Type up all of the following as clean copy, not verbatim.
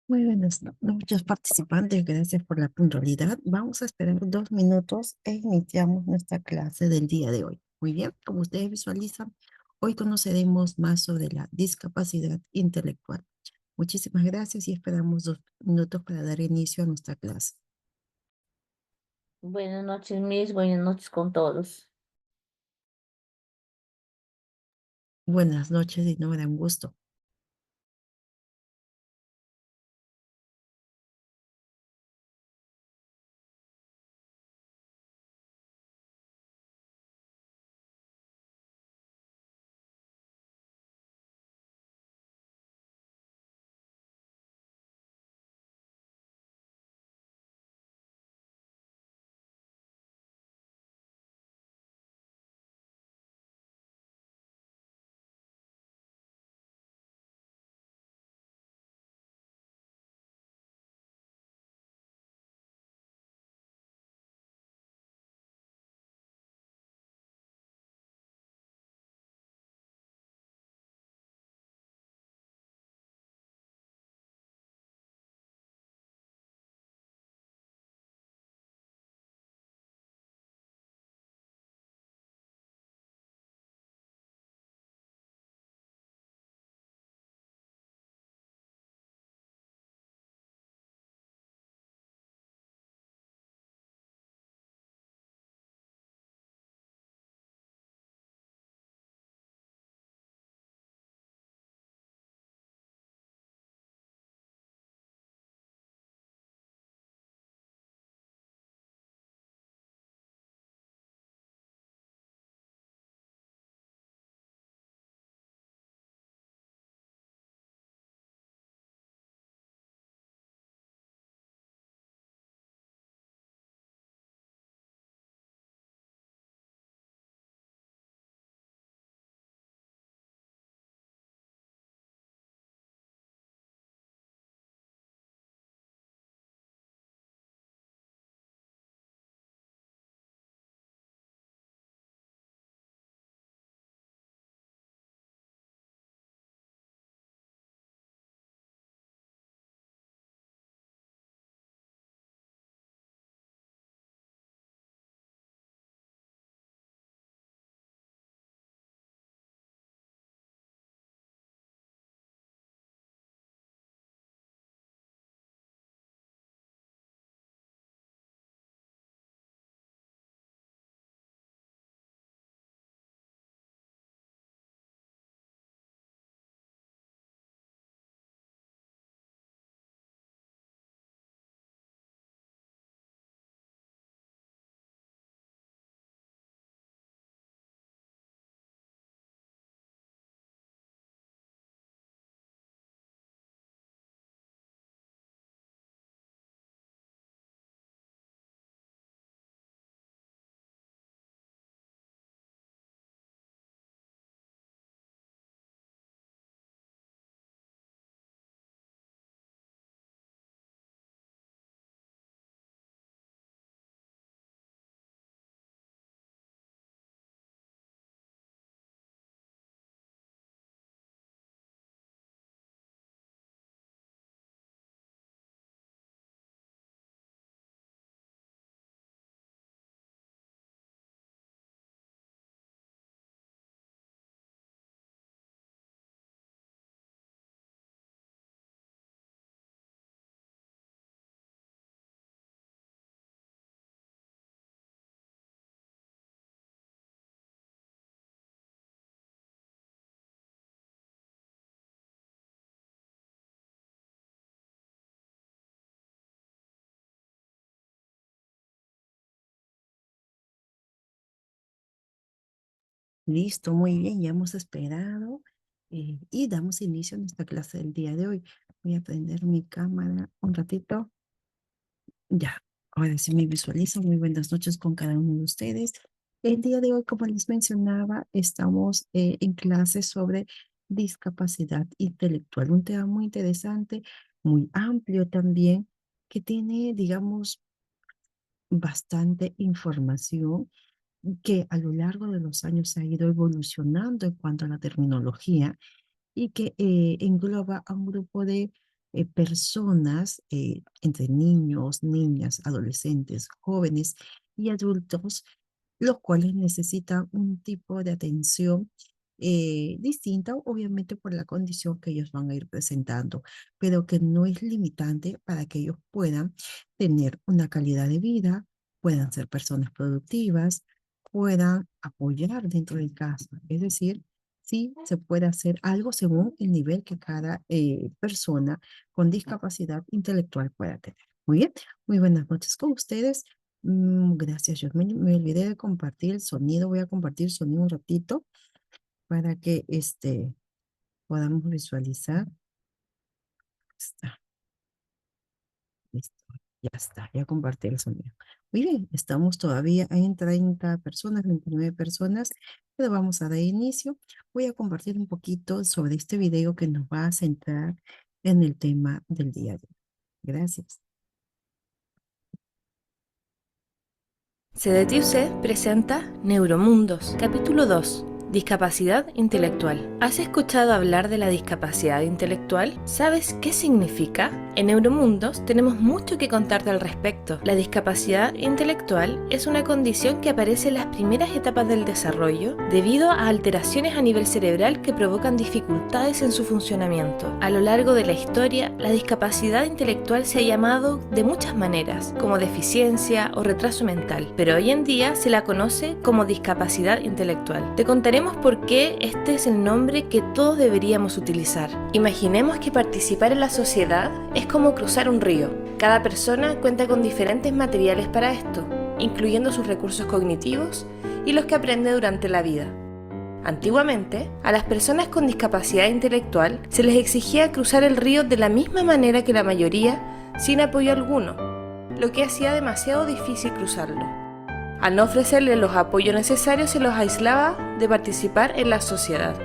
Muy buenas noches, participantes. Gracias por la puntualidad. Vamos a esperar 2 minutos e iniciamos nuestra clase del día de hoy. Muy bien, como ustedes visualizan, hoy conoceremos más sobre la discapacidad intelectual. Muchísimas gracias y esperamos 2 minutos para dar inicio a nuestra clase. Buenas noches, Miss. Buenas noches con todos. Buenas noches y no me da un gusto. Listo, muy bien, ya hemos esperado y damos inicio a nuestra clase del día de hoy. Voy a prender mi cámara un ratito. Ya, ahora sí me visualizo. Muy buenas noches con cada uno de ustedes. El día de hoy, como les mencionaba, estamos en clase sobre discapacidad intelectual, un tema muy interesante, muy amplio también, que tiene, digamos, bastante información que a lo largo de los años ha ido evolucionando en cuanto a la terminología y que engloba a un grupo de personas, entre niños, niñas, adolescentes, jóvenes y adultos, los cuales necesitan un tipo de atención distinta, obviamente por la condición que ellos van a ir presentando, pero que no es limitante para que ellos puedan tener una calidad de vida, puedan ser personas productivas, puedan apoyar dentro de casa. Es decir, sí se puede hacer algo según el nivel que cada persona con discapacidad intelectual pueda tener. Muy bien, muy buenas noches con ustedes. Gracias, yo me olvidé de compartir el sonido. Voy a compartir el sonido un ratito para que podamos visualizar. Está, listo, ya está, ya compartí el sonido. Muy bien, estamos todavía en 30 personas, 29 personas, pero vamos a dar inicio. Voy a compartir un poquito sobre este video que nos va a centrar en el tema del día de hoy. Gracias. CDTUC presenta Neuromundos, capítulo 2. Discapacidad intelectual. ¿Has escuchado hablar de la discapacidad intelectual? ¿Sabes qué significa? En Neuromundos tenemos mucho que contarte al respecto. La discapacidad intelectual es una condición que aparece en las primeras etapas del desarrollo debido a alteraciones a nivel cerebral que provocan dificultades en su funcionamiento. A lo largo de la historia, la discapacidad intelectual se ha llamado de muchas maneras, como deficiencia o retraso mental, pero hoy en día se la conoce como discapacidad intelectual. Te contaremos por qué este es el nombre que todos deberíamos utilizar. Imaginemos que participar en la sociedad es como cruzar un río. Cada persona cuenta con diferentes materiales para esto, incluyendo sus recursos cognitivos y los que aprende durante la vida. Antiguamente, a las personas con discapacidad intelectual se les exigía cruzar el río de la misma manera que la mayoría, sin apoyo alguno, lo que hacía demasiado difícil cruzarlo. Al no ofrecerles los apoyos necesarios, se los aislaba de participar en la sociedad.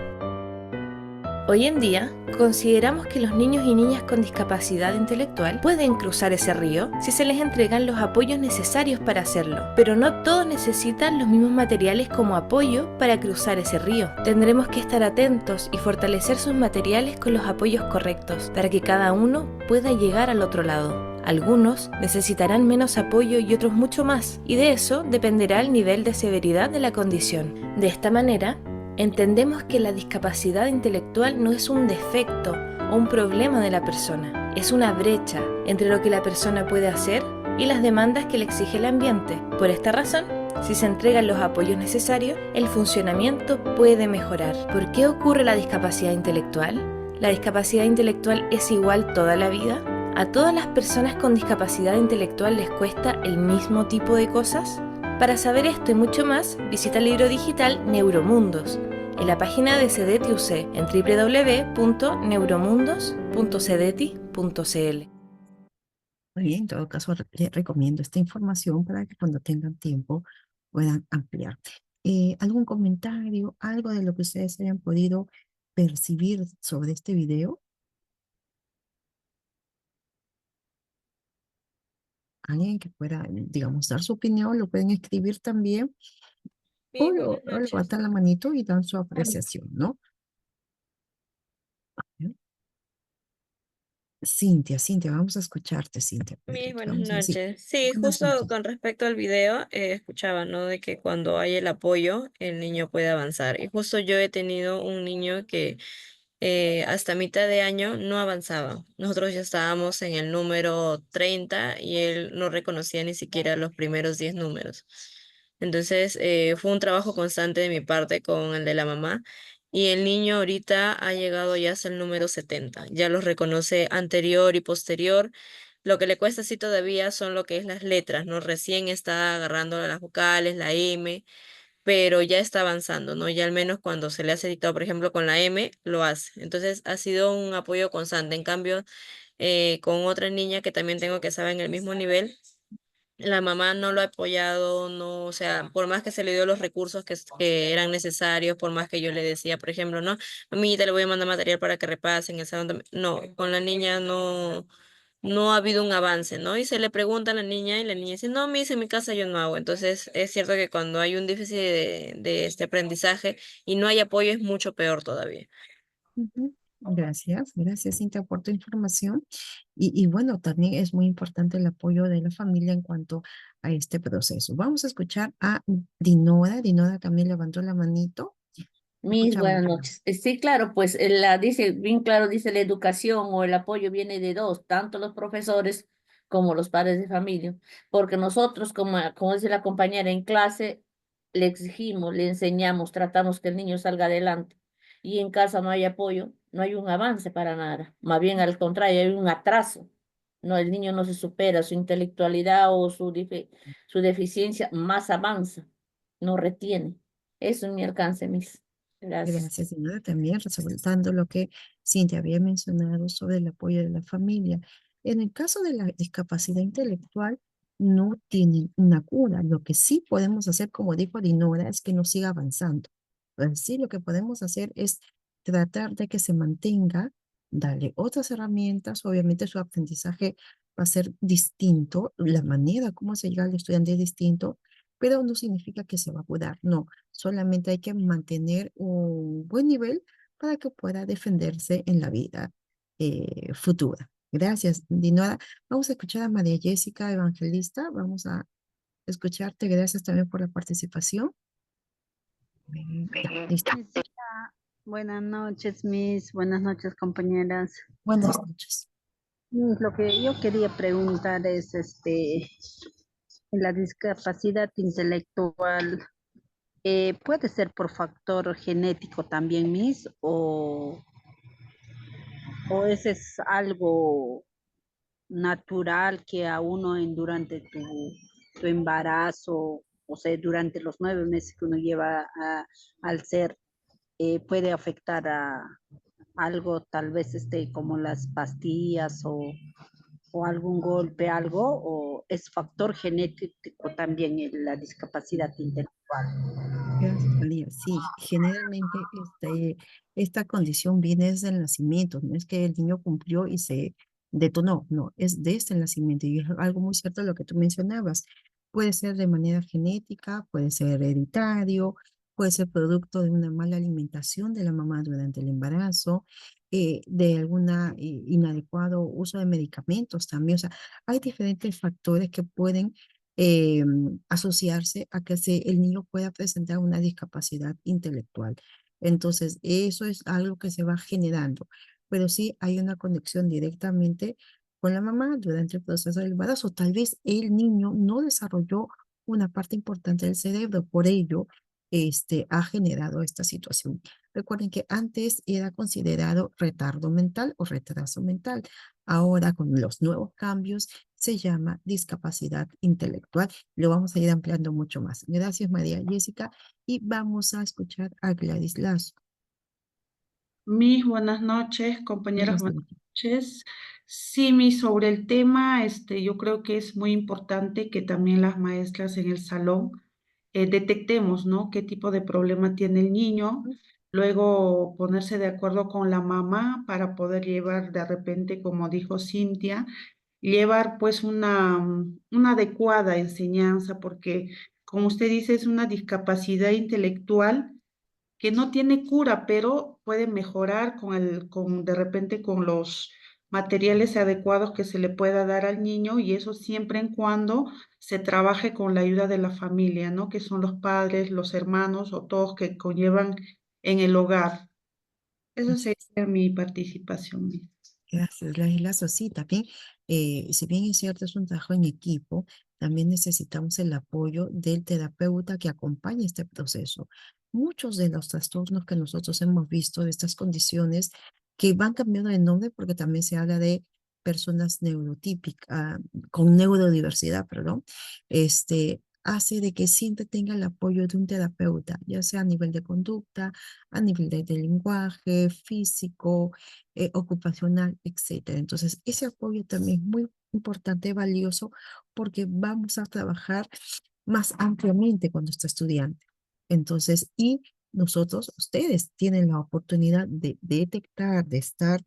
Hoy en día, consideramos que los niños y niñas con discapacidad intelectual pueden cruzar ese río si se les entregan los apoyos necesarios para hacerlo, pero no todos necesitan los mismos materiales como apoyo para cruzar ese río. Tendremos que estar atentos y fortalecer sus materiales con los apoyos correctos para que cada uno pueda llegar al otro lado. Algunos necesitarán menos apoyo y otros mucho más, y de eso dependerá el nivel de severidad de la condición. De esta manera, entendemos que la discapacidad intelectual no es un defecto o un problema de la persona, es una brecha entre lo que la persona puede hacer y las demandas que le exige el ambiente. Por esta razón, si se entregan los apoyos necesarios, el funcionamiento puede mejorar. ¿Por qué ocurre la discapacidad intelectual? ¿La discapacidad intelectual es igual toda la vida? ¿A todas las personas con discapacidad intelectual les cuesta el mismo tipo de cosas? Para saber esto y mucho más, visita el libro digital Neuromundos en la página de CDTUC en www.neuromundos.cdti.cl. Muy bien, en todo caso, les recomiendo esta información para que cuando tengan tiempo puedan ampliar. ¿Algún comentario, algo de lo que ustedes hayan podido percibir sobre este video? Alguien que pueda, digamos, dar su opinión, lo pueden escribir también Sí, buenas o noches. levantan la manito y dan su apreciación, ¿no? Cintia, vamos a escucharte, Cintia. Mis buenas Vamos a decir, noches. Sí, buenas justo noches. con respecto al video, escuchaba, ¿no? De que cuando hay el apoyo, el niño puede avanzar. Y justo yo he tenido un niño que hasta mitad de año no avanzaba. Nosotros ya estábamos en el número 30 y él no reconocía ni siquiera los primeros 10 números. Entonces, fue un trabajo constante de mi parte con el de la mamá. Y el niño ahorita ha llegado ya hasta el número 70. Ya los reconoce anterior y posterior. Lo que le cuesta sí todavía son lo que es las letras, ¿no? Recién está agarrando las vocales, la M, pero ya está avanzando, ¿no? Ya al menos cuando se le hace dictado, por ejemplo, con la M, lo hace. Entonces ha sido un apoyo constante. En cambio, con otra niña que también tengo que estaba en el mismo nivel, la mamá no lo ha apoyado, no, o sea, por más que se le dio los recursos que eran necesarios, por más que yo le decía, por ejemplo, no, mamita, le voy a mandar material para que repasen el salón, no, con la niña no ha habido un avance, ¿no? Y se le pregunta a la niña y la niña dice, no, mis, en mi casa yo no hago. Entonces, es cierto que cuando hay un déficit de este aprendizaje y no hay apoyo es mucho peor todavía. Ujú. Gracias, gracias Cintia por tu información. Y bueno, también es muy importante el apoyo de la familia en cuanto a este proceso. Vamos a escuchar a Dinora. Dinora también levantó la manito. Mis Escuchamos. buenas noches. Sí, claro, pues dice, bien claro, dice la educación o el apoyo viene de dos, tanto los profesores como los padres de familia, porque nosotros, como dice la compañera en clase, le exigimos, le enseñamos, tratamos que el niño salga adelante y en casa no hay apoyo, no hay un avance para nada, más bien al contrario, hay un atraso. No, el niño no se supera, su intelectualidad o su deficiencia más avanza, no retiene. Eso es mi alcance, mis. Gracias. Gracias, Dinora. También resaltando lo que Cintia había mencionado sobre el apoyo de la familia. En el caso de la discapacidad intelectual, no tienen una cura. Lo que sí podemos hacer, como dijo Dinora, es que no siga avanzando. Entonces, sí, lo que podemos hacer es tratar de que se mantenga, darle otras herramientas. Obviamente su aprendizaje va a ser distinto, la manera como se llega al estudiante es distinto, pero no significa que se va a curar, no. Solamente hay que mantener un buen nivel para que pueda defenderse en la vida futura. Gracias, Dinora. Vamos a escuchar a María Jessica Evangelista. Vamos a escucharte. Gracias también por la participación. Ya, listo. Buenas noches, Miss. Buenas noches, compañeras. Buenas noches. Lo que yo quería preguntar es, en la discapacidad intelectual, ¿puede ser por factor genético también, Miss? ¿O ese es algo natural que a uno durante tu embarazo, o sea, durante los 9 meses que uno lleva al ser, puede afectar a algo, tal vez como las pastillas o algún golpe, algo, o es factor genético también en la discapacidad intelectual? Gracias, María. Sí, generalmente esta condición viene desde el nacimiento. No es que el niño cumplió y se detonó, no, es desde el nacimiento. Y es algo muy cierto lo que tú mencionabas. Puede ser de manera genética, puede ser hereditario, puede ser producto de una mala alimentación de la mamá durante el embarazo, de alguna inadecuado uso de medicamentos también. O sea, hay diferentes factores que pueden eh, asociarse a que el niño pueda presentar una discapacidad intelectual. Entonces, eso es algo que se va generando, pero sí hay una conexión directamente con la mamá durante el proceso del embarazo. Tal vez el niño no desarrolló una parte importante del cerebro, por ello, ha generado esta situación. Recuerden que antes era considerado retardo mental o retraso mental. Ahora, con los nuevos cambios, se llama discapacidad intelectual. Lo vamos a ir ampliando mucho más. Gracias, María Jessica. Y vamos a escuchar a Gladys Lazo. Mis buenas noches, compañeras, Buenas buenas noches. noches. Sí, mi sobre el tema, yo creo que es muy importante que también las maestras en el salón detectemos, ¿no? Qué tipo de problema tiene el niño, luego ponerse de acuerdo con la mamá para poder llevar de repente, como dijo Cintia, llevar pues una adecuada enseñanza, porque como usted dice, es una discapacidad intelectual que no tiene cura, pero puede mejorar con de repente con los materiales adecuados que se le pueda dar al niño, y eso siempre en cuando se trabaje con la ayuda de la familia, ¿no? Que son los padres, los hermanos o todos que conllevan en el hogar. Esa sería mi participación. Gracias, Lazo. Sí, también, si bien es cierto, es un trabajo en equipo, también necesitamos el apoyo del terapeuta que acompañe este proceso. Muchos de los trastornos que nosotros hemos visto, de estas condiciones que van cambiando de nombre porque también se habla de personas neurotípicas, con neurodiversidad, perdón, hace de que siempre tenga el apoyo de un terapeuta, ya sea a nivel de conducta, a nivel de lenguaje, físico, ocupacional, etcétera. Entonces, ese apoyo también es muy importante, valioso, porque vamos a trabajar más ampliamente cuando está estudiante. Entonces, y nosotros, ustedes tienen la oportunidad de detectar, de estar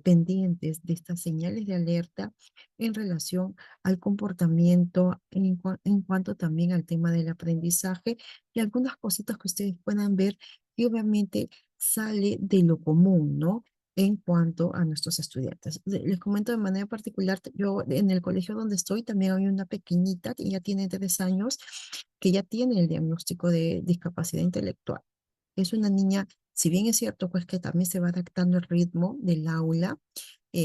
pendientes de estas señales de alerta en relación al comportamiento, en cuanto también al tema del aprendizaje y algunas cositas que ustedes puedan ver y obviamente sale de lo común, ¿no? en cuanto a nuestros estudiantes. Les comento de manera particular, yo en el colegio donde estoy también hay una pequeñita que ya tiene 3 años, que ya tiene el diagnóstico de discapacidad intelectual. Es una niña, si bien es cierto, pues que también se va adaptando al ritmo del aula.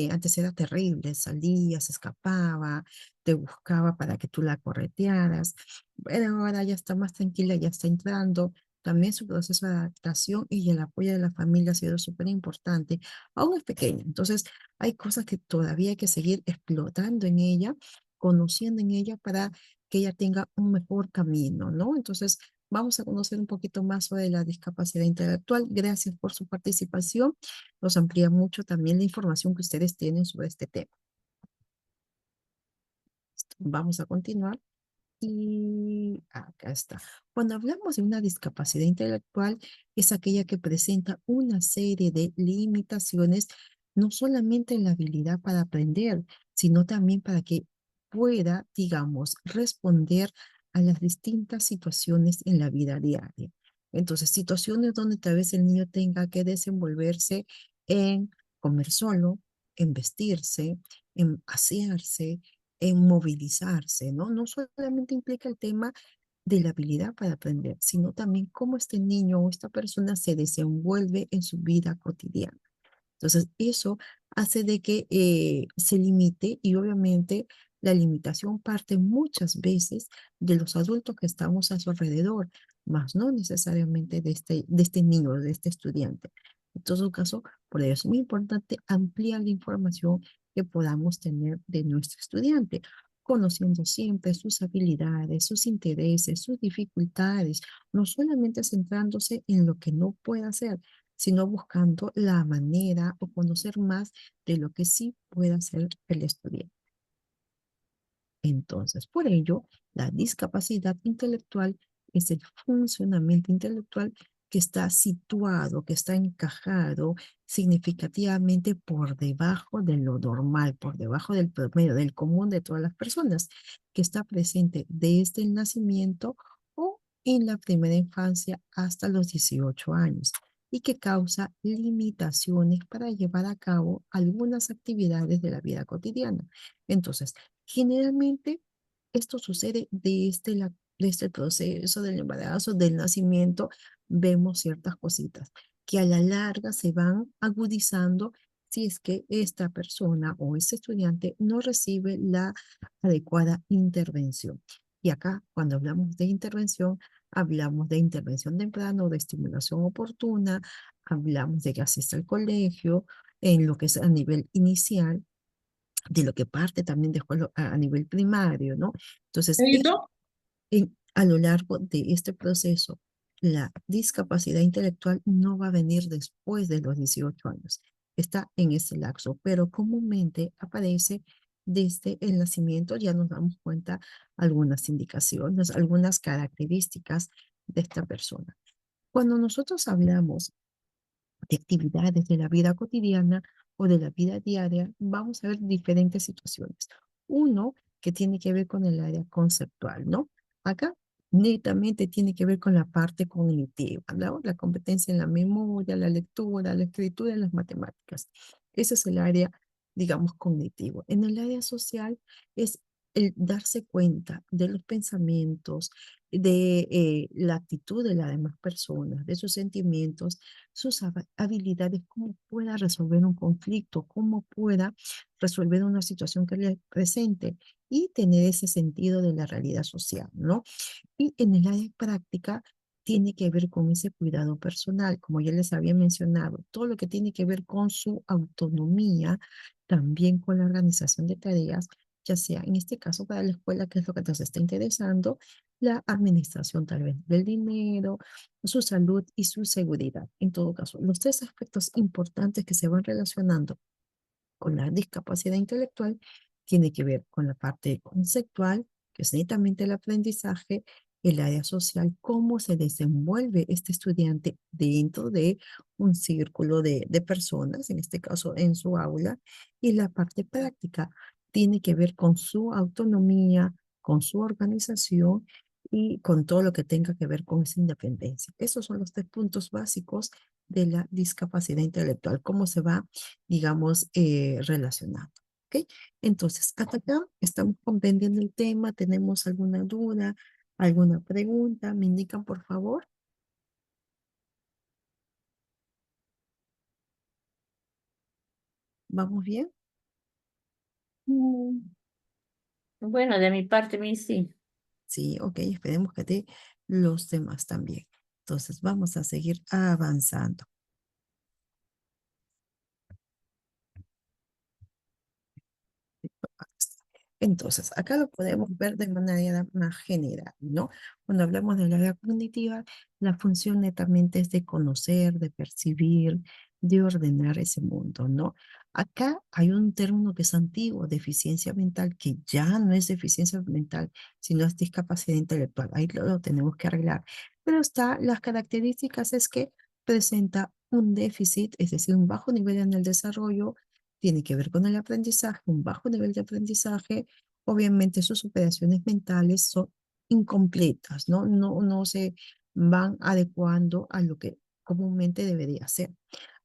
Antes era terrible, salía, se escapaba, te buscaba para que tú la corretearas, pero ahora ya está más tranquila, ya está entrando. También su proceso de adaptación y el apoyo de la familia ha sido súper importante. Aún es pequeña, entonces hay cosas que todavía hay que seguir explotando en ella, conociendo en ella para que ella tenga un mejor camino, ¿no? Entonces, vamos a conocer un poquito más sobre la discapacidad intelectual. Gracias por su participación. Nos amplía mucho también la información que ustedes tienen sobre este tema. Vamos a continuar. Y acá está. Cuando hablamos de una discapacidad intelectual, es aquella que presenta una serie de limitaciones, no solamente en la habilidad para aprender, sino también para que pueda, digamos, responder a las distintas situaciones en la vida diaria. Entonces, situaciones donde tal vez el niño tenga que desenvolverse en comer solo, en vestirse, en asearse, en movilizarse, ¿no? No solamente implica el tema de la habilidad para aprender, sino también cómo este niño o esta persona se desenvuelve en su vida cotidiana. Entonces, eso hace de que se limite y obviamente la limitación parte muchas veces de los adultos que estamos a su alrededor, más no necesariamente de este niño, de este estudiante. En todo caso, por eso es muy importante ampliar la información que podamos tener de nuestro estudiante, conociendo siempre sus habilidades, sus intereses, sus dificultades, no solamente centrándose en lo que no puede hacer, sino buscando la manera o conocer más de lo que sí puede hacer el estudiante. Entonces, por ello, la discapacidad intelectual es el funcionamiento intelectual que está situado, que está encajado significativamente por debajo de lo normal, por debajo del promedio, del común de todas las personas, que está presente desde el nacimiento o en la primera infancia hasta los 18 años y que causa limitaciones para llevar a cabo algunas actividades de la vida cotidiana. Entonces, generalmente esto sucede desde el proceso del embarazo, del nacimiento, vemos ciertas cositas que a la larga se van agudizando si es que esta persona o ese estudiante no recibe la adecuada intervención. Y acá, cuando hablamos de intervención temprana o de estimulación oportuna, hablamos de que asista al colegio, en lo que es a nivel inicial, de lo que parte también después a nivel primario, ¿no? Entonces, Edito, a lo largo de este proceso, la discapacidad intelectual no va a venir después de los 18 años, está en ese lapso, pero comúnmente aparece desde el nacimiento, ya nos damos cuenta algunas indicaciones, algunas características de esta persona. Cuando nosotros hablamos de actividades de la vida cotidiana o de la vida diaria, vamos a ver diferentes situaciones. Uno que tiene que ver con el área conceptual, ¿no? Acá netamente tiene que ver con la parte cognitiva, ¿no? La competencia en la memoria, la lectura, la escritura y las matemáticas. Ese es el área, digamos, cognitivo. En el área social es el darse cuenta de los pensamientos, de la actitud de las demás personas, de sus sentimientos, sus habilidades, cómo pueda resolver un conflicto, cómo pueda resolver una situación que le presente y tener ese sentido de la realidad social, ¿no? Y en el área práctica tiene que ver con ese cuidado personal, como ya les había mencionado, todo lo que tiene que ver con su autonomía, también con la organización de tareas, ya sea en este caso para la escuela, que es lo que nos está interesando, la administración tal vez del dinero, su salud y su seguridad. En todo caso, los 3 aspectos importantes que se van relacionando con la discapacidad intelectual tiene que ver con la parte conceptual, que es netamente el aprendizaje, el área social, cómo se desenvuelve este estudiante dentro de un círculo de personas, en este caso en su aula, y la parte práctica tiene que ver con su autonomía, con su organización y con todo lo que tenga que ver con esa independencia. Esos son los 3 puntos básicos de la discapacidad intelectual, cómo se va, digamos, relacionando. ¿Ok? Entonces, hasta acá estamos comprendiendo el tema. ¿Tenemos alguna duda, alguna pregunta? ¿Me indican, por favor? ¿Vamos bien? Mm, Bueno, de mi parte, mi sí. Sí, ok, esperemos que de los demás también. Entonces, vamos a seguir avanzando. Entonces, acá lo podemos ver de manera más general, ¿no? Cuando hablamos del área cognitiva, la función netamente es de conocer, de percibir, de ordenar ese mundo, ¿no? Acá hay un término que es antiguo, deficiencia mental, que ya no es deficiencia mental, sino es discapacidad intelectual. Ahí lo tenemos que arreglar. Pero está, las características es que presenta un déficit, es decir, un bajo nivel en el desarrollo, tiene que ver con el aprendizaje, un bajo nivel de aprendizaje. Obviamente sus operaciones mentales son incompletas, ¿no? No se van adecuando a lo que comúnmente debería ser.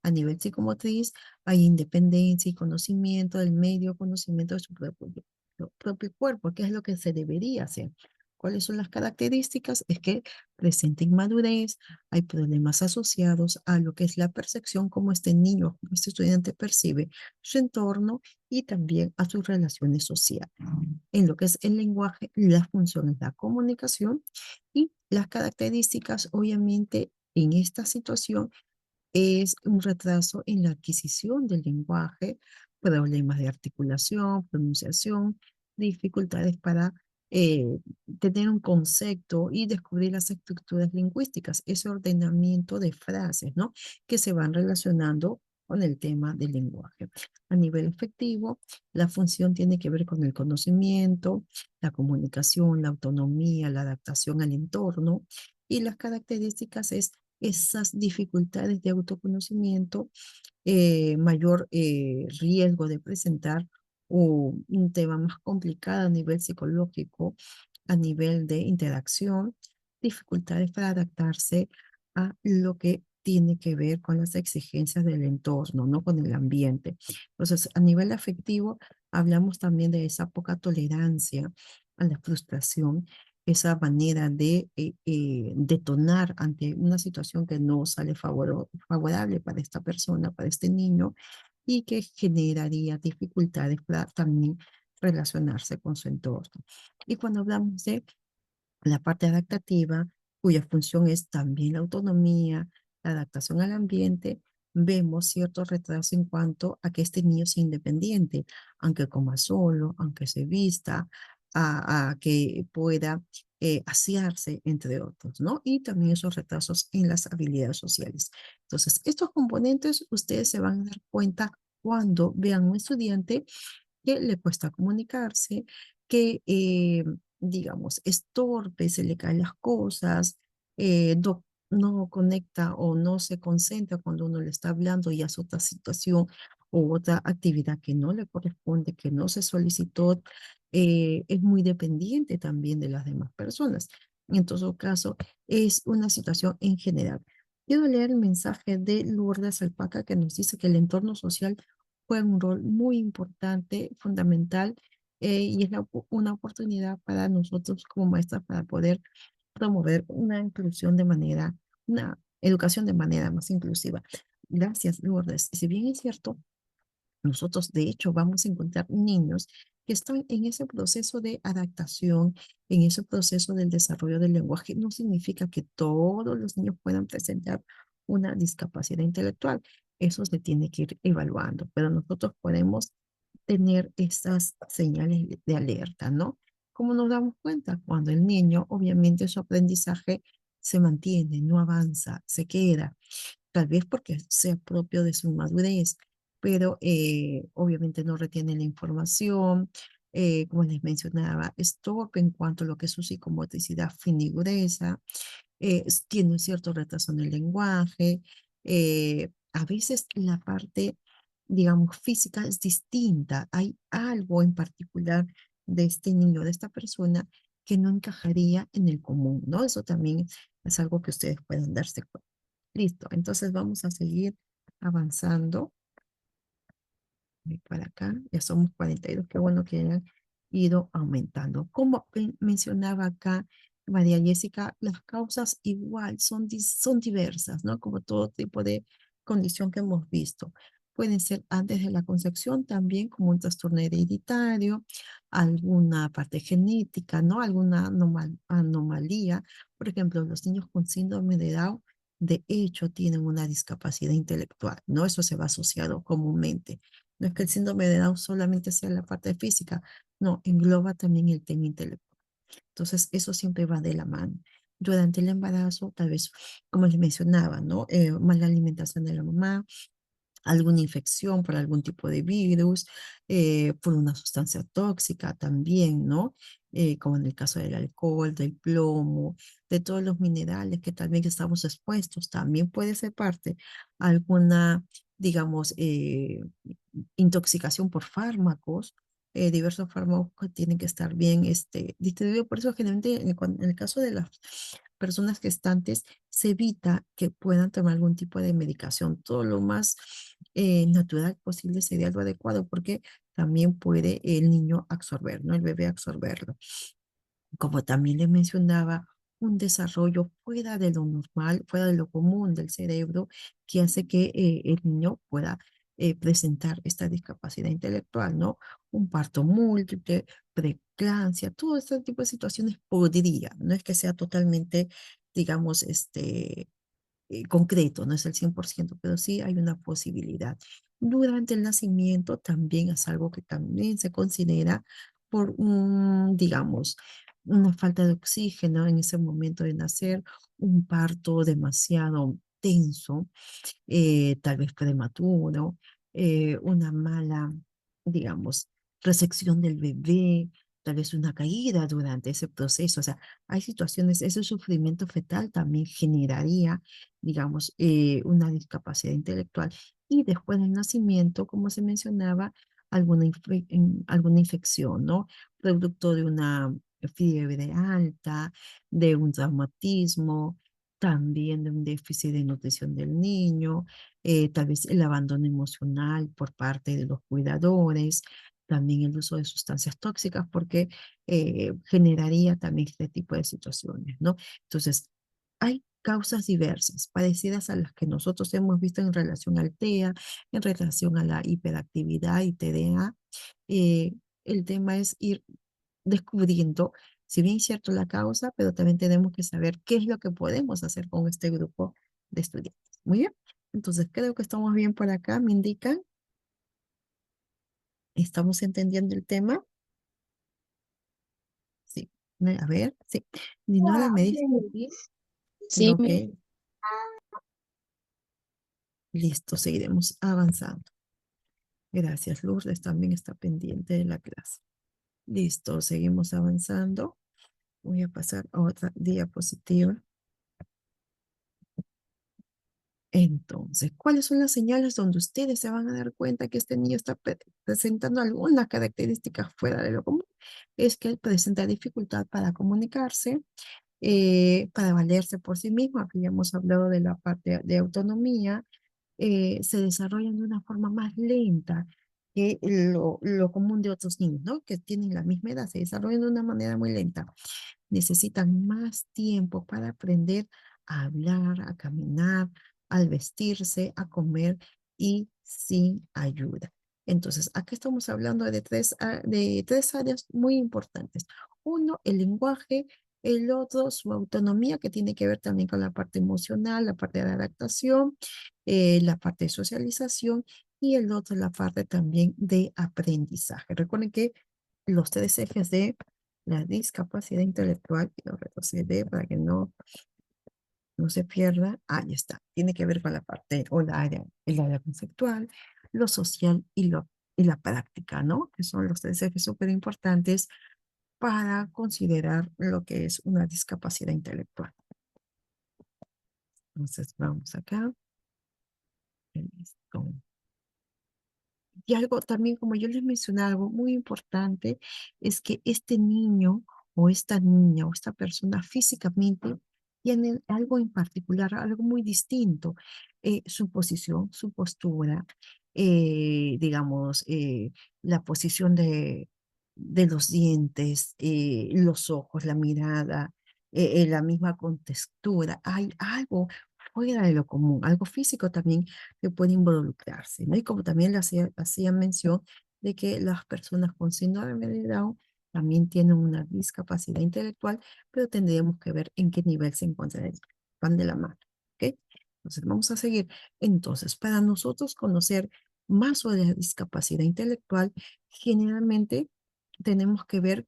A nivel psicomotriz hay independencia y conocimiento del medio, conocimiento de su propio cuerpo, que es lo que se debería hacer. ¿Cuáles son las características? Es que presenta inmadurez, hay problemas asociados a lo que es la percepción, como este niño, como este estudiante percibe su entorno y también a sus relaciones sociales. En lo que es el lenguaje, las funciones, la comunicación y las características, obviamente, en esta situación es un retraso en la adquisición del lenguaje, problemas de articulación, pronunciación, dificultades para eh, tener un concepto y descubrir las estructuras lingüísticas, ese ordenamiento de frases, ¿no? Que se van relacionando con el tema del lenguaje. A nivel efectivo, la función tiene que ver con el conocimiento, la comunicación, la autonomía, la adaptación al entorno y las características es esas dificultades de autoconocimiento, mayor riesgo de presentar un tema más complicado a nivel psicológico, a nivel de interacción, dificultades para adaptarse a lo que tiene que ver con las exigencias del entorno, no con el ambiente. Entonces, a nivel afectivo, hablamos también de esa poca tolerancia a la frustración, esa manera de detonar ante una situación que no sale favorable para esta persona, para este niño, y que generaría dificultades para también relacionarse con su entorno. Y cuando hablamos de la parte adaptativa, cuya función es también la autonomía, la adaptación al ambiente, vemos cierto retraso en cuanto a que este niño sea independiente, aunque coma solo, aunque se vista, a que pueda asearse, entre otros, ¿no? Y también esos retrasos en las habilidades sociales. Entonces, estos componentes ustedes se van a dar cuenta cuando vean a un estudiante que le cuesta comunicarse, que, digamos, es torpe, se le caen las cosas, no conecta o no se concentra cuando uno le está hablando y hace otra situación o otra actividad que no le corresponde, que no se solicitó, es muy dependiente también de las demás personas. En todo caso, es una situación en general. Quiero leer el mensaje de Lourdes Alpaca que nos dice que el entorno social juega un rol muy importante, fundamental, y es una oportunidad para nosotros como maestras para poder promover una inclusión de manera, una educación de manera más inclusiva. Gracias, Lourdes. Si bien es cierto, nosotros de hecho vamos a encontrar niños que están en ese proceso de adaptación, en ese proceso del desarrollo del lenguaje. No significa que todos los niños puedan presentar una discapacidad intelectual. Eso se tiene que ir evaluando, pero nosotros podemos tener estas señales de alerta, ¿no? ¿Cómo nos damos cuenta? Cuando el niño, obviamente, su aprendizaje se mantiene, no avanza, se queda, tal vez porque sea propio de su madurez, pero obviamente no retiene la información, como les mencionaba, es torpe en cuanto a lo que es su psicomotricidad fina y gruesa, tiene un cierto retraso en el lenguaje, a veces la parte, digamos, física es distinta, hay algo en particular de este niño, de esta persona, que no encajaría en el común, ¿no? Eso también es algo que ustedes pueden darse cuenta. Listo, entonces vamos a seguir avanzando. Voy para acá, ya somos 42, qué bueno que hayan ido aumentando. Como mencionaba acá María Jessica, las causas igual son diversas, ¿no? Como todo tipo de condición que hemos visto. Pueden ser antes de la concepción también como un trastorno hereditario, alguna parte genética, ¿no? Alguna anomalía. Por ejemplo, los niños con síndrome de Down, de hecho, tienen una discapacidad intelectual, ¿no? Eso se va asociado comúnmente. No es que el síndrome de Down solamente sea la parte física, no, engloba también el tema intelectual. Entonces, eso siempre va de la mano. Durante el embarazo, tal vez, como les mencionaba, ¿no? Mala alimentación de la mamá, alguna infección por algún tipo de virus, por una sustancia tóxica también, ¿no? Como en el caso del alcohol, del plomo, de todos los minerales que también estamos expuestos, también puede ser parte alguna, digamos, intoxicación por fármacos. Diversos fármacos que tienen que estar bien distribuidos. Por eso, generalmente, en el caso de las personas gestantes, se evita que puedan tomar algún tipo de medicación. Todo lo más natural posible sería lo adecuado porque también puede el niño absorber, ¿no? El bebé absorberlo. Como también le mencionaba, un desarrollo fuera de lo normal, fuera de lo común del cerebro, que hace que el niño pueda presentar esta discapacidad intelectual, ¿no? Un parto múltiple, preeclampsia, todo este tipo de situaciones podría, no es que sea totalmente, digamos, concreto, no es el 100%, pero sí hay una posibilidad. Durante el nacimiento también es algo que también se considera por un, digamos, una falta de oxígeno en ese momento de nacer, un parto demasiado tenso, tal vez prematuro, una mala, digamos, recepción del bebé, tal vez una caída durante ese proceso. O sea, hay situaciones, ese sufrimiento fetal también generaría, digamos, una discapacidad intelectual. Y después del nacimiento, como se mencionaba, alguna infección, ¿no? Producto de una fiebre alta, de un traumatismo, también de un déficit de nutrición del niño, tal vez el abandono emocional por parte de los cuidadores, también el uso de sustancias tóxicas, porque generaría también este tipo de situaciones, ¿no? Entonces, hay causas diversas, parecidas a las que nosotros hemos visto en relación al TEA, en relación a la hiperactividad y TDA. Eh, el tema es ir descubriendo, si bien es cierto la causa, pero también tenemos que saber qué es lo que podemos hacer con este grupo de estudiantes. Muy bien, entonces creo que estamos bien por acá, me indican. ¿Estamos entendiendo el tema? Sí. A ver, sí. Dinora me dice que sí. Sí, Ok, listo, seguiremos avanzando. Gracias, Lourdes también está pendiente de la clase. Listo, seguimos avanzando. Voy a pasar a otra diapositiva. Entonces, ¿cuáles son las señales donde ustedes se van a dar cuenta que este niño está presentando alguna característica fuera de lo común? Es que él presenta dificultad para comunicarse, para valerse por sí mismo. Aquí ya hemos hablado de la parte de autonomía. Se desarrollan de una forma más lenta que lo común de otros niños, ¿no? Que tienen la misma edad, se desarrollan de una manera muy lenta. Necesitan más tiempo para aprender a hablar, a caminar, al vestirse, a comer y sin ayuda. Entonces, aquí estamos hablando de tres áreas muy importantes. Uno, el lenguaje; el otro, su autonomía, que tiene que ver también con la parte emocional, la parte de adaptación, la parte de socialización, y el otro, la parte también de aprendizaje. Recuerden que los tres ejes de la discapacidad intelectual, y lo retrocede para que no se pierda. Ahí está. Tiene que ver con la parte o el área conceptual, lo social y la práctica, ¿no? Que son los tres ejes súper importantes para considerar lo que es una discapacidad intelectual. Entonces, vamos acá. Listo. Y algo también, como yo les mencioné, algo muy importante es que este niño o esta niña o esta persona físicamente tienen algo en particular, algo muy distinto, su posición, su postura, digamos, la posición de los dientes, los ojos, la mirada, la misma contextura. Hay algo fuera de lo común, algo físico también que puede involucrarse, ¿no? Y como también le hacía mención de que las personas con síndrome de Down también tienen una discapacidad intelectual, pero tendríamos que ver en qué nivel se encuentran, van de la mano, ¿ok? Entonces vamos a seguir. Entonces, para nosotros conocer más sobre la discapacidad intelectual, generalmente tenemos que ver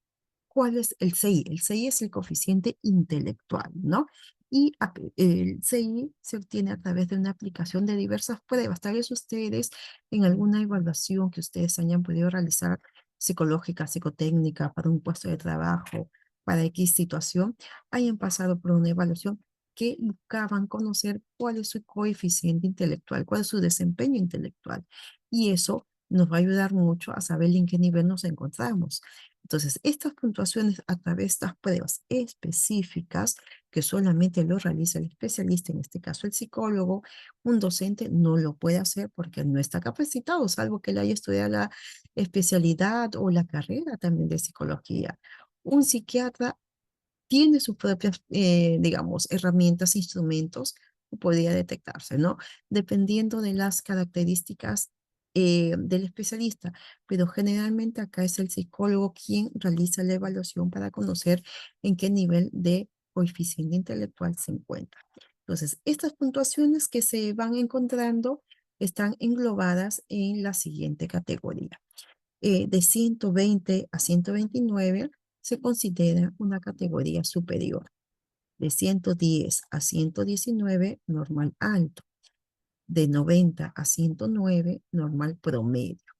cuál es el CI. El CI es el coeficiente intelectual, ¿no? Y el CI se obtiene a través de una aplicación de diversas pruebas. Tal vez ustedes en alguna evaluación que ustedes hayan podido realizar, psicológica, psicotécnica, para un puesto de trabajo, para X situación, hayan pasado por una evaluación que buscaban conocer cuál es su coeficiente intelectual, cuál es su desempeño intelectual. Y eso nos va a ayudar mucho a saber en qué nivel nos encontramos. Entonces, estas puntuaciones a través de estas pruebas específicas que solamente lo realiza el especialista, en este caso el psicólogo, un docente no lo puede hacer porque no está capacitado, salvo que le haya estudiado la especialidad o la carrera también de psicología. Un psiquiatra tiene sus propias, digamos, herramientas, instrumentos que podría detectarse, ¿no? Dependiendo de las características del especialista, pero generalmente acá es el psicólogo quien realiza la evaluación para conocer en qué nivel de coeficiente intelectual se encuentra. Entonces, estas puntuaciones que se van encontrando están englobadas en la siguiente categoría. De 120 a 129 se considera una categoría superior. De 110 a 119, normal alto. De 90 a 109, normal promedio.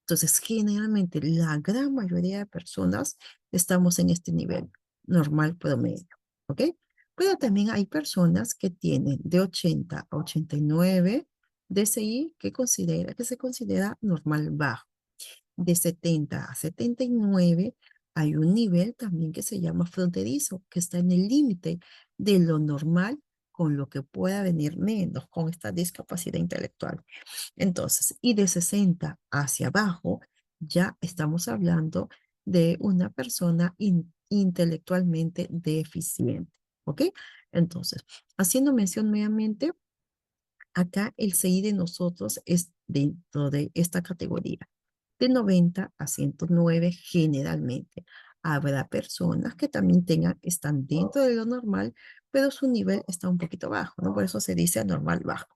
Entonces, generalmente la gran mayoría de personas estamos en este nivel, normal promedio, ¿ok? Pero también hay personas que tienen de 80 a 89 DCI que se considera normal bajo. De 70 a 79 hay un nivel también que se llama fronterizo, que está en el límite de lo normal con lo que pueda venir menos con esta discapacidad intelectual. Entonces, y de 60 hacia abajo, ya estamos hablando de una persona intelectualmente deficiente, ¿ok? Entonces, haciendo mención nuevamente, acá el CI de nosotros es dentro de esta categoría. De 90 a 109 generalmente. Habrá personas que también están dentro de lo normal, pero su nivel está un poquito bajo, ¿no? Por eso se dice anormal bajo.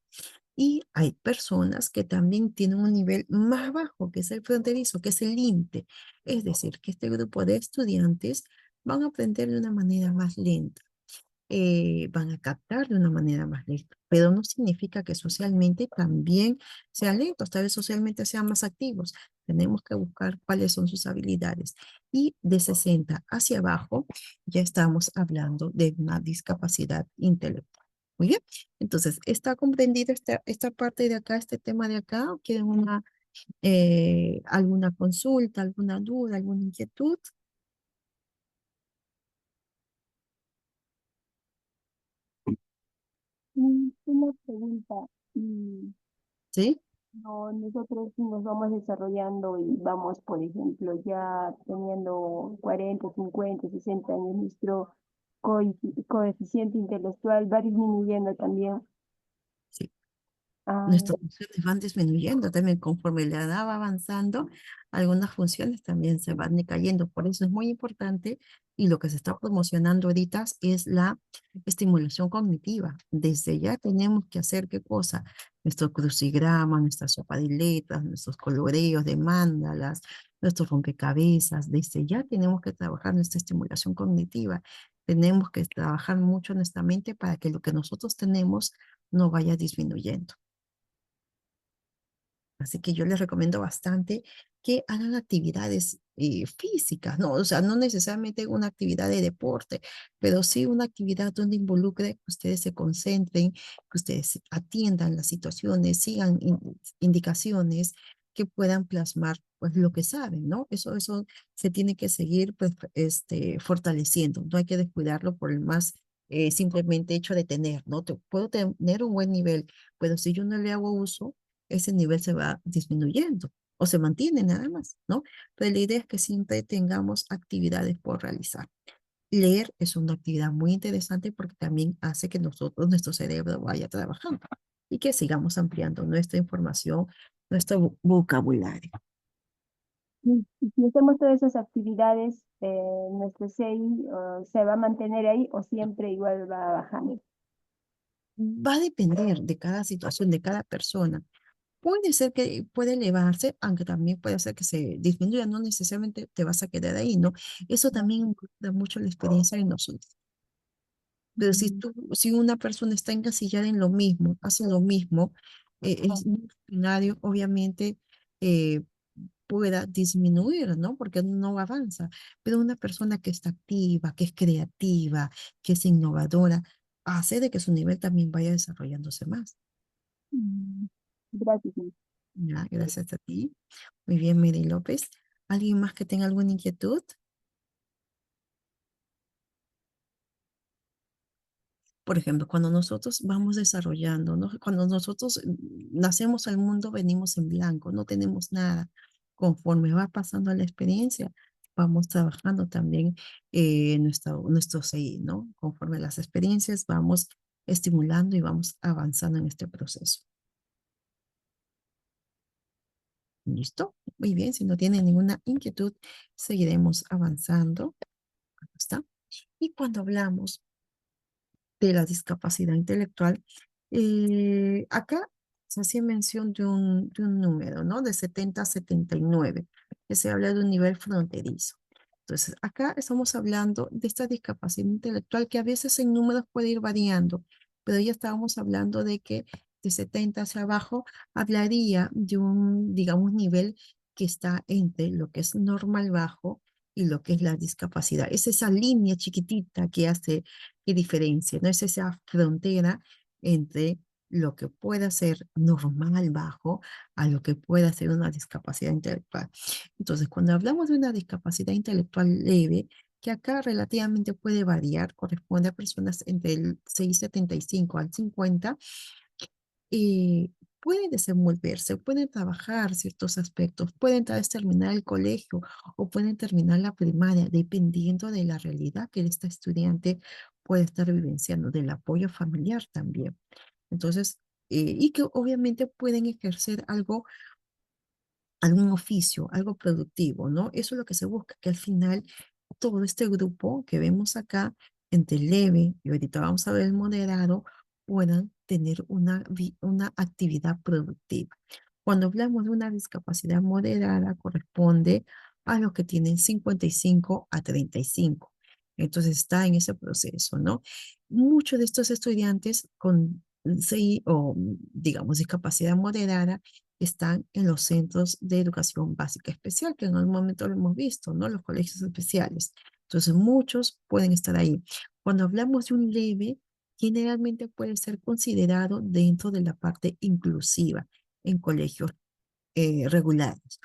Y hay personas que también tienen un nivel más bajo, que es el fronterizo, que es el límite. Es decir, que este grupo de estudiantes van a aprender de una manera más lenta, van a captar de una manera más lenta, pero no significa que socialmente también sean lentos, tal vez socialmente sean más activos. Tenemos que buscar cuáles son sus habilidades. Y de 60 hacia abajo ya estamos hablando de una discapacidad intelectual. Muy bien, entonces, ¿está comprendida esta parte de acá, este tema de acá? ¿O quieren alguna consulta, alguna duda, alguna inquietud? Una pregunta. mm, ¿Sí? Nosotros nos vamos desarrollando y vamos, por ejemplo, ya teniendo 40, 50, 60 años, nuestro coeficiente intelectual va disminuyendo también. Sí. Ah, Nuestras funciones van disminuyendo también conforme la edad va avanzando, algunas funciones también se van decayendo. Por eso es muy importante y lo que se está promocionando ahorita es la estimulación cognitiva. Desde ya tenemos que hacer qué cosa, nuestro crucigrama, nuestra sopa de letras, nuestros coloreos de mandalas, nuestros rompecabezas. Desde ya tenemos que trabajar nuestra estimulación cognitiva. Tenemos que trabajar mucho en nuestra mente para que lo que nosotros tenemos no vaya disminuyendo. Así que yo les recomiendo bastante que hagan actividades físicas, ¿no? O sea, no necesariamente una actividad de deporte, pero sí una actividad donde involucre que ustedes se concentren, que ustedes atiendan las situaciones, sigan indicaciones, que puedan plasmar pues lo que saben, ¿no? Eso se tiene que seguir pues, fortaleciendo, no hay que descuidarlo por el más simplemente hecho de tener, ¿no? Puedo tener un buen nivel, pero si yo no le hago uso, ese nivel se va disminuyendo o se mantiene nada más, ¿no? Pero la idea es que siempre tengamos actividades por realizar. Leer es una actividad muy interesante porque también hace que nuestro cerebro vaya trabajando y que sigamos ampliando nuestra información, nuestro vocabulario. Y si hacemos todas esas actividades, nuestro CI se va a mantener ahí o siempre igual va a bajar. Va a depender de cada situación, de cada persona. Puede ser que puede elevarse, aunque también puede ser que se disminuya, no necesariamente te vas a quedar ahí, ¿no? Eso también da mucho la experiencia de nosotros. Pero si una persona está encasillada en lo mismo, hace lo mismo, es muy ordinario, obviamente eh, pueda disminuir, ¿no? Porque no avanza. Pero una persona que está activa, que es creativa, que es innovadora, hace de que su nivel también vaya desarrollándose más. Mm, Gracias. Ya, gracias a ti. Muy bien, Mary López. ¿Alguien más que tenga alguna inquietud? Por ejemplo, cuando nosotros vamos desarrollando, ¿no? Cuando nosotros nacemos al mundo, venimos en blanco, no tenemos nada. Conforme va pasando la experiencia, vamos trabajando también nuestro CI, ¿no? Conforme las experiencias, vamos estimulando y vamos avanzando en este proceso. ¿Listo? Muy bien, si no tienen ninguna inquietud, seguiremos avanzando. ¿Está? Y cuando hablamos de la discapacidad intelectual, acá se hace mención de un número, ¿no? De 70 a 79, que se habla de un nivel fronterizo. Entonces, acá estamos hablando de esta discapacidad intelectual que a veces en números puede ir variando, pero ya estábamos hablando de que de 70 hacia abajo hablaría de un, digamos, nivel que está entre lo que es normal bajo y lo que es la discapacidad. Es esa línea chiquitita que hace y diferencia, no es esa frontera entre lo que pueda ser normal bajo a lo que pueda ser una discapacidad intelectual. Entonces, cuando hablamos de una discapacidad intelectual leve, que acá relativamente puede variar, corresponde a personas entre el 6,75 al 50, y pueden desenvolverse, pueden trabajar ciertos aspectos, pueden tal vez terminar el colegio o pueden terminar la primaria, dependiendo de la realidad que esta estudiante puede estar vivenciando, del apoyo familiar también. Entonces, y que obviamente pueden ejercer algún oficio, algo productivo, ¿no? Eso es lo que se busca, que al final todo este grupo que vemos acá, entre leve y ahorita vamos a ver el moderado, puedan tener una actividad productiva. Cuando hablamos de una discapacidad moderada, corresponde a los que tienen 55 a 35. Entonces está en ese proceso, ¿no? Muchos de estos estudiantes con CI o, digamos, discapacidad moderada están en los centros de educación básica especial, que en algún momento lo hemos visto, ¿no? Los colegios especiales. Entonces, muchos pueden estar ahí. Cuando hablamos de un leve, generalmente puede ser considerado dentro de la parte inclusiva en colegios regulares,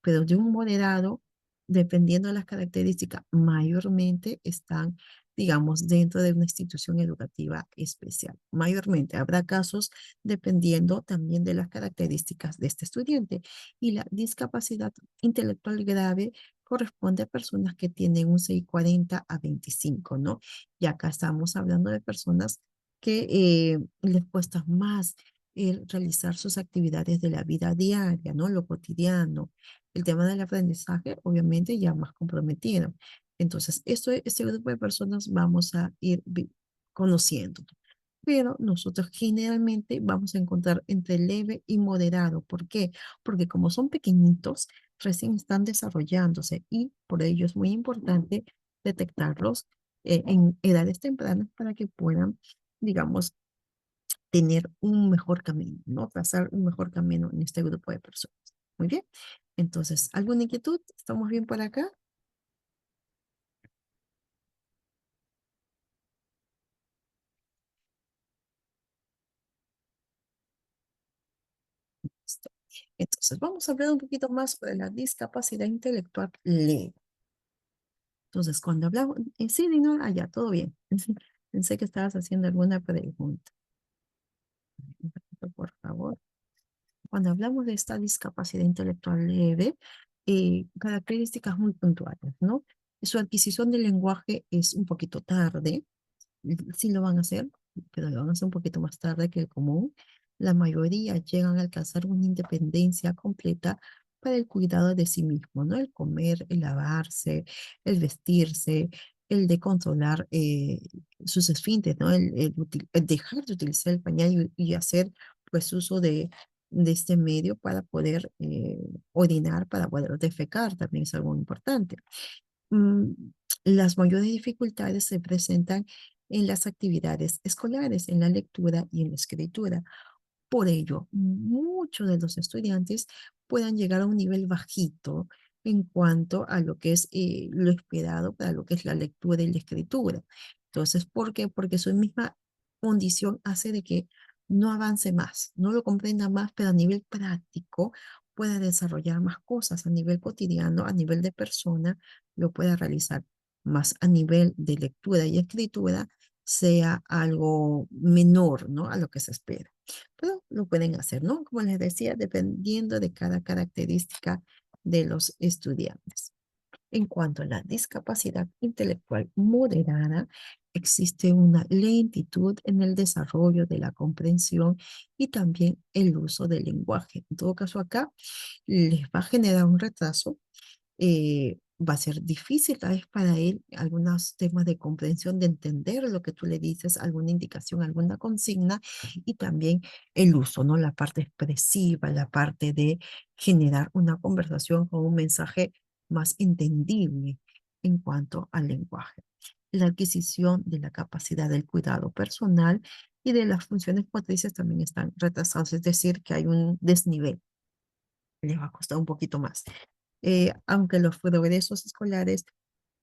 pero de un moderado, dependiendo de las características, mayormente están, digamos, dentro de una institución educativa especial. Mayormente habrá casos dependiendo también de las características de este estudiante. Y la discapacidad intelectual grave corresponde a personas que tienen un 640 a 25, ¿no? Y acá estamos hablando de personas que les cuesta más el realizar sus actividades de la vida diaria, ¿no? Lo cotidiano. El tema del aprendizaje, obviamente, ya más comprometido. Entonces, este grupo de personas vamos a ir conociendo. Pero nosotros generalmente vamos a encontrar entre leve y moderado. ¿Por qué? Porque como son pequeñitos, recién están desarrollándose y por ello es muy importante detectarlos en edades tempranas para que puedan, digamos, tener un mejor camino, ¿no? Trazar un mejor camino en este grupo de personas. Muy bien. Entonces, ¿alguna inquietud? ¿Estamos bien por acá? Listo. Entonces, vamos a hablar un poquito más sobre la discapacidad intelectual leve. Entonces, cuando hablamos, sí, Dina, allá, todo bien. Pensé que estabas haciendo alguna pregunta. Un ratito, por favor. Cuando hablamos de esta discapacidad intelectual leve, características muy puntuales, ¿no? Su adquisición del lenguaje es un poquito tarde, sí lo van a hacer, pero lo van a hacer un poquito más tarde que el común. La mayoría llegan a alcanzar una independencia completa para el cuidado de sí mismo, ¿no? El comer, el lavarse, el vestirse, el de controlar sus esfínteres, ¿no? El dejar de utilizar el pañal y hacer pues uso de este medio para poder orinar, para poder defecar, también es algo importante. mm, las mayores dificultades se presentan en las actividades escolares, en la lectura y en la escritura. Por ello, muchos de los estudiantes puedan llegar a un nivel bajito en cuanto a lo que es lo esperado para lo que es la lectura y la escritura. Entonces, ¿por qué? Porque su misma condición hace de que no avance más, no lo comprenda más, pero a nivel práctico pueda desarrollar más cosas, a nivel cotidiano, a nivel de persona, lo pueda realizar más a nivel de lectura y escritura, sea algo menor, ¿no? A lo que se espera, pero lo pueden hacer, ¿no? Como les decía, dependiendo de cada característica de los estudiantes. En cuanto a la discapacidad intelectual moderada, existe una lentitud en el desarrollo de la comprensión y también el uso del lenguaje. En todo caso, acá les va a generar un retraso, va a ser difícil tal vez para él algunos temas de comprensión, de entender lo que tú le dices, alguna indicación, alguna consigna, y también el uso, ¿no? La parte expresiva, la parte de generar una conversación con un mensaje más entendible en cuanto al lenguaje. La adquisición de la capacidad del cuidado personal y de las funciones motrices también están retrasadas, es decir, que hay un desnivel, les va a costar un poquito más. Aunque los progresos escolares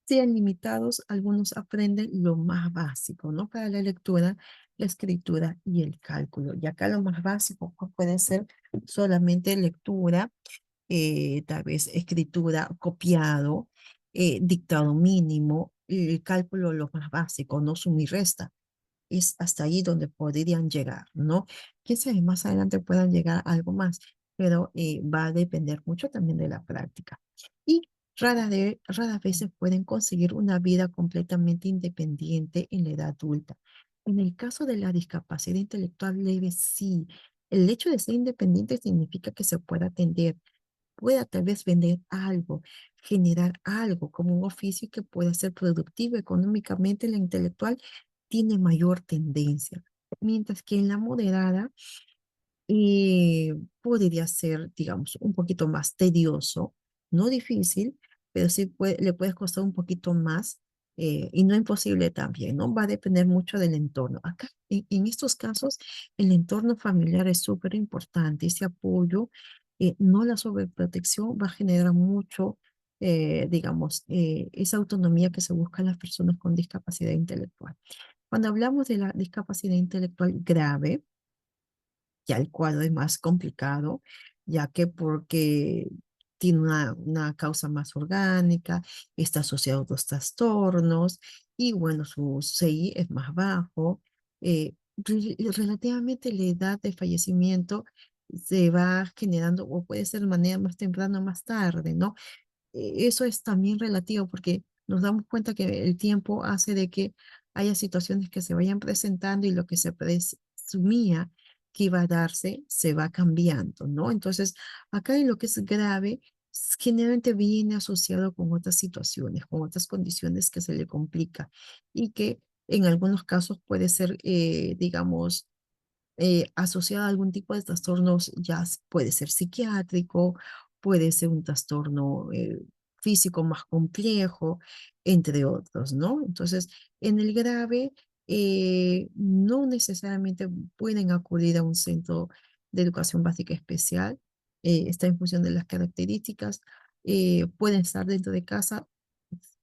sean limitados, algunos aprenden lo más básico, ¿no? Para la lectura, la escritura y el cálculo. Y acá lo más básico pues, puede ser solamente lectura, tal vez escritura, copiado, dictado mínimo, el cálculo lo más básico, no suma y resta. Es hasta ahí donde podrían llegar, ¿no? Quién sabe, más adelante puedan llegar a algo más, pero va a depender mucho también de la práctica. Y raras veces pueden conseguir una vida completamente independiente en la edad adulta. En el caso de la discapacidad intelectual leve, sí. El hecho de ser independiente significa que se pueda atender, pueda tal vez vender algo, generar algo como un oficio que pueda ser productivo económicamente. La intelectual tiene mayor tendencia, mientras que en la moderada podría ser, digamos, un poquito más tedioso, no difícil, pero sí le puede costar un poquito más, y no imposible también, ¿no? Va a depender mucho del entorno. Acá, en estos casos, el entorno familiar es súper importante. Ese apoyo, no la sobreprotección, va a generar mucho, digamos, esa autonomía que se busca en las personas con discapacidad intelectual. Cuando hablamos de la discapacidad intelectual grave, ya el cuadro es más complicado, ya que porque tiene una causa más orgánica, está asociado a otros trastornos y bueno, su CI es más bajo. Relativamente la edad de fallecimiento se va generando o puede ser de manera más temprana o más tarde, ¿no? Eso es también relativo porque nos damos cuenta que el tiempo hace de que haya situaciones que se vayan presentando y lo que se presumía que iba a darse se va cambiando, ¿no? Entonces, acá en lo que es grave, generalmente viene asociado con otras situaciones, con otras condiciones que se le complica y que en algunos casos puede ser, digamos, asociada a algún tipo de trastornos, ya puede ser psiquiátrico, puede ser un trastorno físico más complejo, entre otros, ¿no? Entonces, en el grave, no necesariamente pueden acudir a un centro de educación básica especial, está en función de las características, pueden estar dentro de casa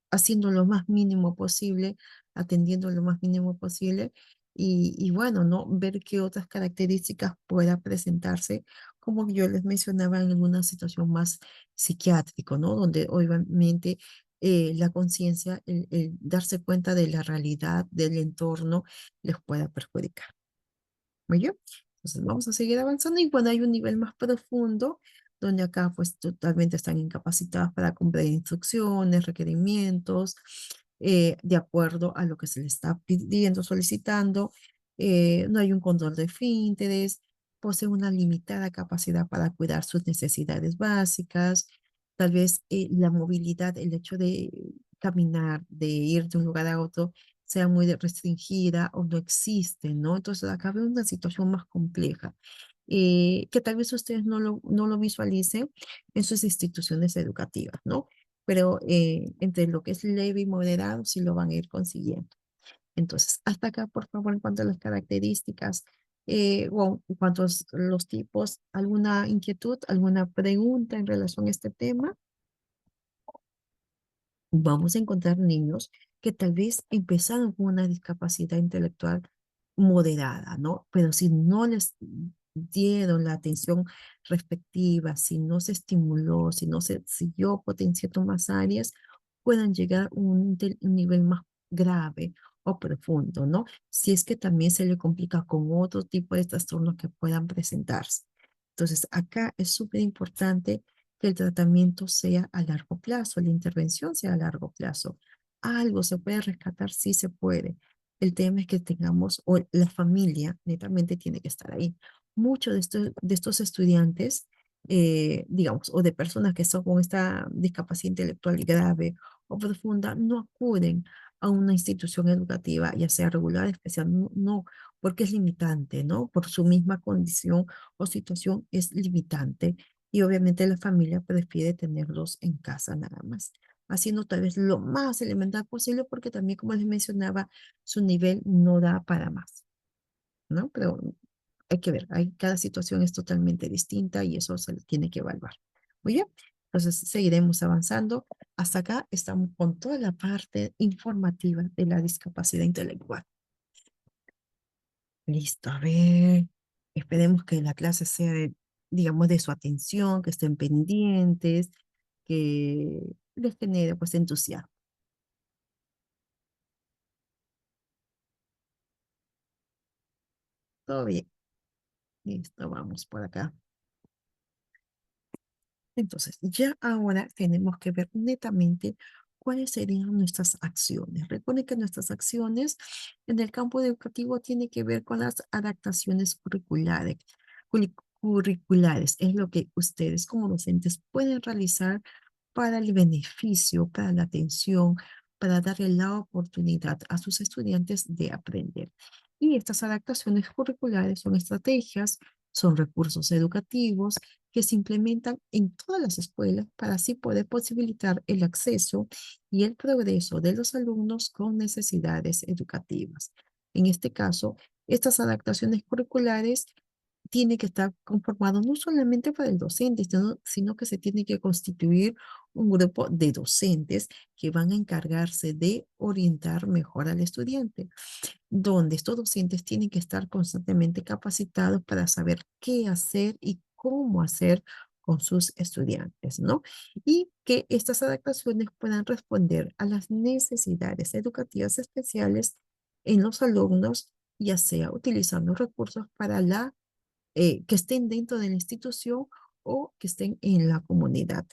haciendo lo más mínimo posible, atendiendo lo más mínimo posible y bueno, ¿no? Ver qué otras características pueda presentarse, como yo les mencionaba en alguna situación más psiquiátrico, ¿no? Donde obviamente la conciencia, el darse cuenta de la realidad del entorno les pueda perjudicar. Muy bien. Entonces vamos a seguir avanzando y cuando hay un nivel más profundo, donde acá pues totalmente están incapacitados para cumplir instrucciones, requerimientos, de acuerdo a lo que se les está pidiendo, solicitando, no hay un control de esfínteres, posee una limitada capacidad para cuidar sus necesidades básicas, tal vez la movilidad, el hecho de caminar, de ir de un lugar a otro, sea muy restringida o no existe, ¿no? Entonces acá veo una situación más compleja, que tal vez ustedes no lo visualicen en sus instituciones educativas, ¿no? Pero entre lo que es leve y moderado sí lo van a ir consiguiendo. Entonces, hasta acá, por favor, en cuanto a las características, o en cuanto a los tipos, ¿alguna inquietud, alguna pregunta en relación a este tema? Vamos a encontrar niños que tal vez empezaron con una discapacidad intelectual moderada, ¿no? Pero si no les dieron la atención respectiva, si no se estimuló, si no se siguió potenciando más áreas, puedan llegar a un nivel más grave o profundo, ¿no? Si es que también se le complica con otro tipo de trastornos que puedan presentarse. Entonces, acá es súper importante que el tratamiento sea a largo plazo, la intervención sea a largo plazo. Algo se puede rescatar, sí se puede. El tema es que tengamos, o la familia netamente tiene que estar ahí. Muchos de estos estudiantes, digamos, o de personas que son con esta discapacidad intelectual grave o profunda, no acuden a una institución educativa, ya sea regular, especial, no, no, porque es limitante, ¿no? Por su misma condición o situación es limitante y obviamente la familia prefiere tenerlos en casa nada más, haciendo tal vez lo más elemental posible porque también, como les mencionaba, su nivel no da para más, ¿no? Pero hay que ver, cada situación es totalmente distinta y eso se tiene que evaluar. Muy bien, entonces seguiremos avanzando. Hasta acá estamos con toda la parte informativa de la discapacidad intelectual. Listo, a ver. Esperemos que la clase sea, digamos, de su atención, que estén pendientes, que les genere pues entusiasmo. Todo bien. Listo, vamos por acá. Entonces, ya ahora tenemos que ver netamente cuáles serían nuestras acciones. Recuerden que nuestras acciones en el campo educativo tienen que ver con las adaptaciones curriculares. Curriculares es lo que ustedes como docentes pueden realizar para el beneficio, para la atención, para darle la oportunidad a sus estudiantes de aprender. Y estas adaptaciones curriculares son estrategias, son recursos educativos que se implementan en todas las escuelas para así poder posibilitar el acceso y el progreso de los alumnos con necesidades educativas. En este caso, estas adaptaciones curriculares tiene que estar conformado no solamente por el docente, sino que se tiene que constituir un grupo de docentes que van a encargarse de orientar mejor al estudiante, donde estos docentes tienen que estar constantemente capacitados para saber qué hacer y cómo hacer con sus estudiantes, ¿no? Y que estas adaptaciones puedan responder a las necesidades educativas especiales en los alumnos, ya sea utilizando recursos para que estén dentro de la institución o que estén en la comunidad.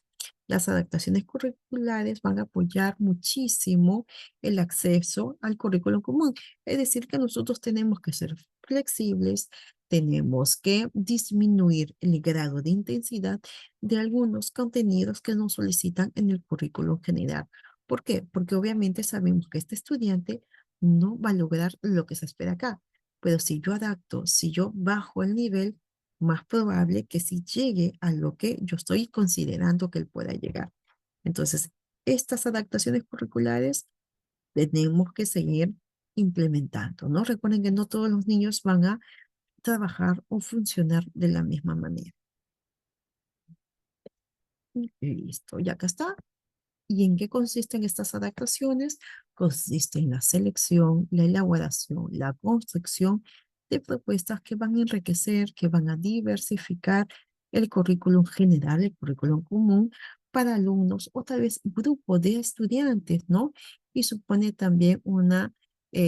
Las adaptaciones curriculares van a apoyar muchísimo el acceso al currículum común. Es decir, que nosotros tenemos que ser flexibles, tenemos que disminuir el grado de intensidad de algunos contenidos que nos solicitan en el currículum general. ¿Por qué? Porque obviamente sabemos que este estudiante no va a lograr lo que se espera acá. Pero si yo adapto, si yo bajo el nivel, más probable que si llegue a lo que yo estoy considerando que él pueda llegar. Entonces, estas adaptaciones curriculares tenemos que seguir implementando, ¿no? Recuerden que no todos los niños van a trabajar o funcionar de la misma manera. Listo, ya acá está. ¿Y en qué consisten estas adaptaciones? Consiste en la selección, la elaboración, la construcción de propuestas que van a enriquecer, que van a diversificar el currículum general, el currículum común, para alumnos o tal vez grupo de estudiantes, ¿no? Y supone también una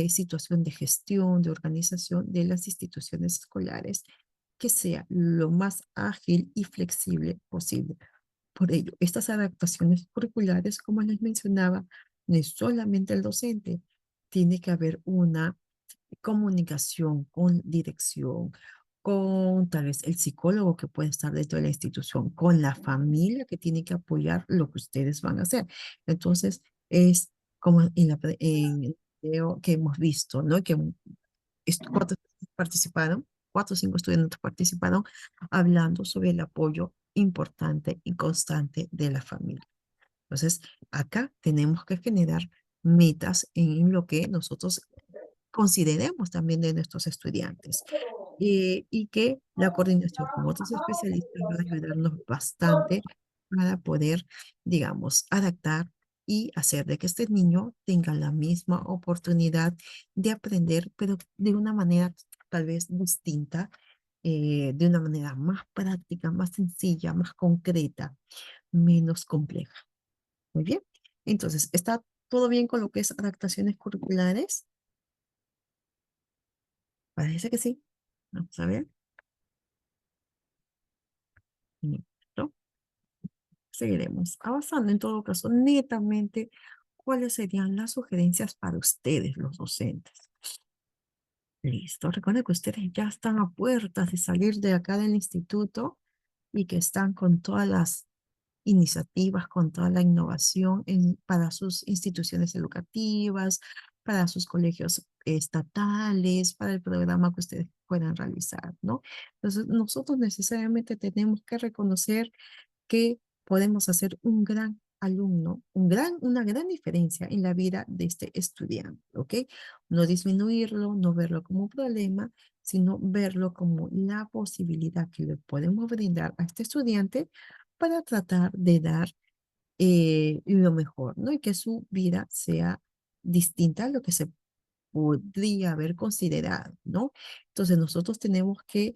situación de gestión, de organización de las instituciones escolares que sea lo más ágil y flexible posible. Por ello, estas adaptaciones curriculares, como les mencionaba, no es solamente el docente, tiene que haber una comunicación con dirección, con tal vez el psicólogo que puede estar dentro de la institución, con la familia que tiene que apoyar lo que ustedes van a hacer. Entonces, es como en el video que hemos visto, ¿no? Que cuatro participaron, 4 o 5 estudiantes participaron hablando sobre el apoyo importante y constante de la familia. Entonces, acá tenemos que generar metas en lo que nosotros consideremos también de nuestros estudiantes. Y que la coordinación con otros especialistas va a ayudarnos bastante para poder, digamos, adaptar y hacer de que este niño tenga la misma oportunidad de aprender, pero de una manera tal vez distinta, de una manera más práctica, más sencilla, más concreta, menos compleja. Muy bien. Entonces, ¿está todo bien con lo que es adaptaciones curriculares? Parece que sí. Vamos a ver. Listo. Seguiremos avanzando. En todo caso, netamente, ¿cuáles serían las sugerencias para ustedes, los docentes? Listo. Recuerden que ustedes ya están a puertas de salir de acá del instituto y que están con todas las iniciativas, con toda la innovación para sus instituciones educativas, para sus colegios estatales, para el programa que ustedes puedan realizar, ¿no? Entonces, nosotros necesariamente tenemos que reconocer que podemos hacer un gran alumno, una gran diferencia en la vida de este estudiante, ¿ok? No disminuirlo, no verlo como un problema, sino verlo como la posibilidad que le podemos brindar a este estudiante para tratar de dar lo mejor, ¿no? Y que su vida sea distinta a lo que se podría haber considerado, ¿no? Entonces nosotros tenemos que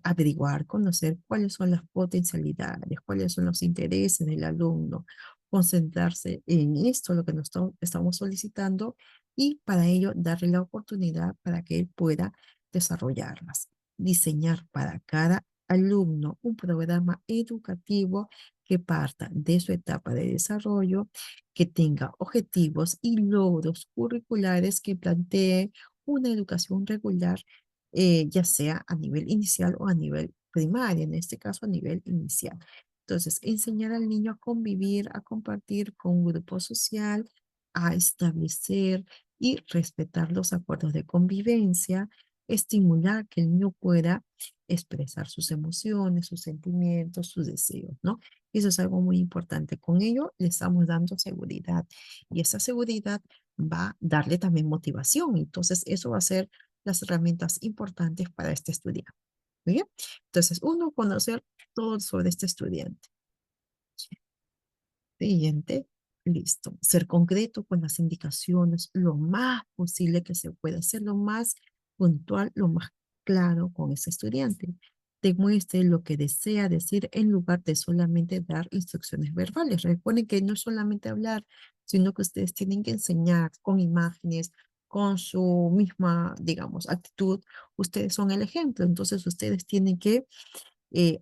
averiguar, conocer cuáles son las potencialidades, cuáles son los intereses del alumno, concentrarse en esto, lo que nos estamos solicitando, y para ello darle la oportunidad para que él pueda desarrollarlas. Diseñar para cada alumno un programa educativo que parta de su etapa de desarrollo, que tenga objetivos y logros curriculares que plantee una educación regular, ya sea a nivel inicial o a nivel primaria, en este caso a nivel inicial. Entonces, enseñar al niño a convivir, a compartir con un grupo social, a establecer y respetar los acuerdos de convivencia, estimular que el niño pueda expresar sus emociones, sus sentimientos, sus deseos, ¿no? Eso es algo muy importante. Con ello le estamos dando seguridad y esa seguridad va a darle también motivación. Entonces, eso va a ser las herramientas importantes para este estudiante. Muy bien. Entonces, uno, conocer todo sobre este estudiante. Siguiente, listo. Ser concreto con las indicaciones lo más posible que se pueda, ser lo más puntual, lo más claro con ese estudiante. Demuestre lo que desea decir en lugar de solamente dar instrucciones verbales. Recuerden que no es solamente hablar, sino que ustedes tienen que enseñar con imágenes, con su misma, digamos, actitud. Ustedes son el ejemplo, entonces ustedes tienen que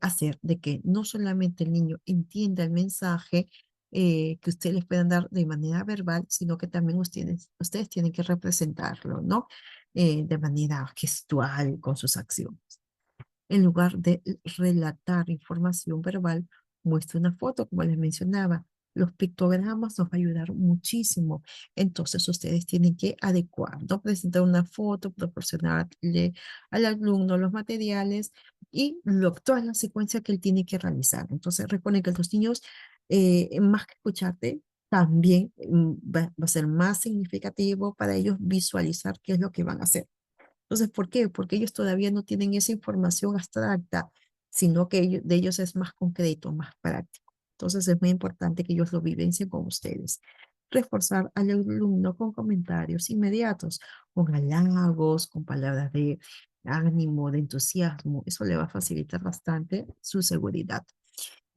hacer de que no solamente el niño entienda el mensaje que ustedes les puedan dar de manera verbal, sino que también ustedes tienen que representarlo, ¿no? De manera gestual, con sus acciones. En lugar de relatar información verbal, muestra una foto, como les mencionaba. Los pictogramas nos va a ayudar muchísimo. Entonces, ustedes tienen que adecuar, ¿no? Presentar una foto, proporcionarle al alumno los materiales y toda la secuencia que él tiene que realizar. Entonces, recuerden que los niños, más que escucharte, también va a ser más significativo para ellos visualizar qué es lo que van a hacer. Entonces, ¿por qué? Porque ellos todavía no tienen esa información abstracta, sino que de ellos es más concreto, más práctico. Entonces, es muy importante que ellos lo vivencien con ustedes. Reforzar al alumno con comentarios inmediatos, con halagos, con palabras de ánimo, de entusiasmo. Eso le va a facilitar bastante su seguridad.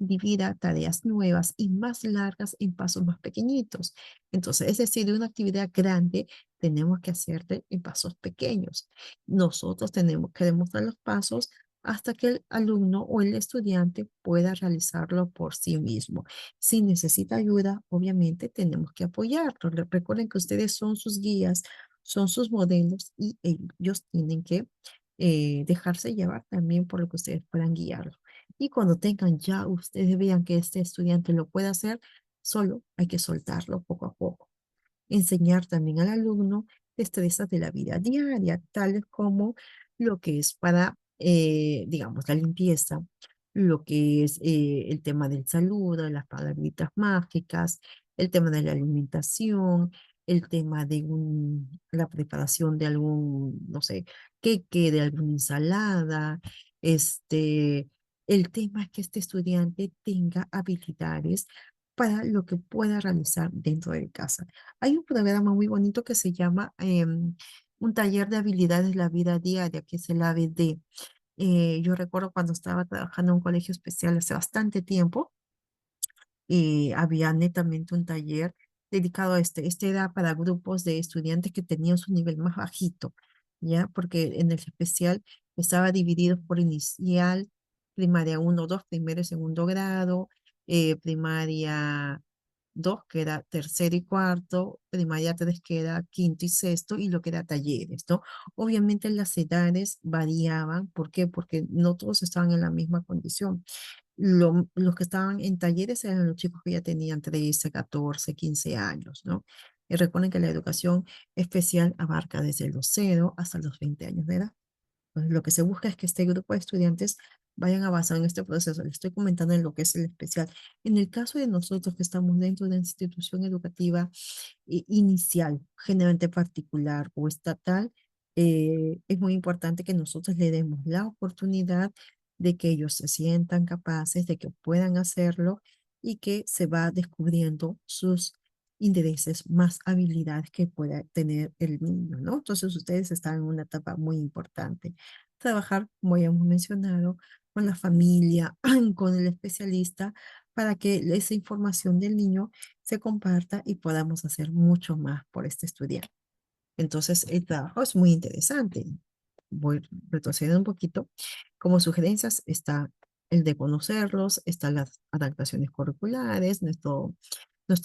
divida tareas nuevas y más largas en pasos más pequeñitos. Entonces, es decir, de una actividad grande tenemos que hacerla en pasos pequeños. Nosotros tenemos que demostrar los pasos hasta que el alumno o el estudiante pueda realizarlo por sí mismo. Si necesita ayuda, obviamente tenemos que apoyarlo. Recuerden que ustedes son sus guías, son sus modelos y ellos tienen que dejarse llevar también por lo que ustedes puedan guiarlo. Y cuando tengan ya, ustedes vean que este estudiante lo puede hacer, solo hay que soltarlo poco a poco. Enseñar también al alumno destrezas de la vida diaria, tales como lo que es para, digamos, la limpieza, lo que es el tema del saludo, las palabritas mágicas, el tema de la alimentación, el tema de la preparación de algún, no sé, queque, de alguna ensalada, el tema es que este estudiante tenga habilidades para lo que pueda realizar dentro de casa. Hay un programa muy bonito que se llama un taller de habilidades de la vida diaria, que es el ABD. Yo recuerdo cuando estaba trabajando en un colegio especial hace bastante tiempo, había netamente un taller dedicado a este. Este era para grupos de estudiantes que tenían su nivel más bajito, ¿ya? Porque en el especial estaba dividido por inicial, primaria uno 2 primero y segundo grado, primaria 2 que era tercero y cuarto, primaria 3 que era quinto y sexto, y lo que era talleres, ¿no? Obviamente las edades variaban. ¿Por qué? Porque no todos estaban en la misma condición. Los que estaban en talleres eran los chicos que ya tenían 13, 14, 15 años, ¿no? Y recuerden que la educación especial abarca desde los 0 hasta los 20 años de edad. Entonces, lo que se busca es que este grupo de estudiantes vayan avanzando en este proceso. Les estoy comentando en lo que es el especial. En el caso de nosotros que estamos dentro de una institución educativa inicial, generalmente particular o estatal, es muy importante que nosotros le demos la oportunidad de que ellos se sientan capaces, de que puedan hacerlo y que se va descubriendo sus intereses, más habilidades que pueda tener el niño, ¿no? Entonces ustedes están en una etapa muy importante. Trabajar, como ya hemos mencionado, con la familia, con el especialista, para que esa información del niño se comparta y podamos hacer mucho más por este estudiante. Entonces, el trabajo es muy interesante. Voy retrocediendo un poquito. Como sugerencias está el de conocerlos, están las adaptaciones curriculares, nuestro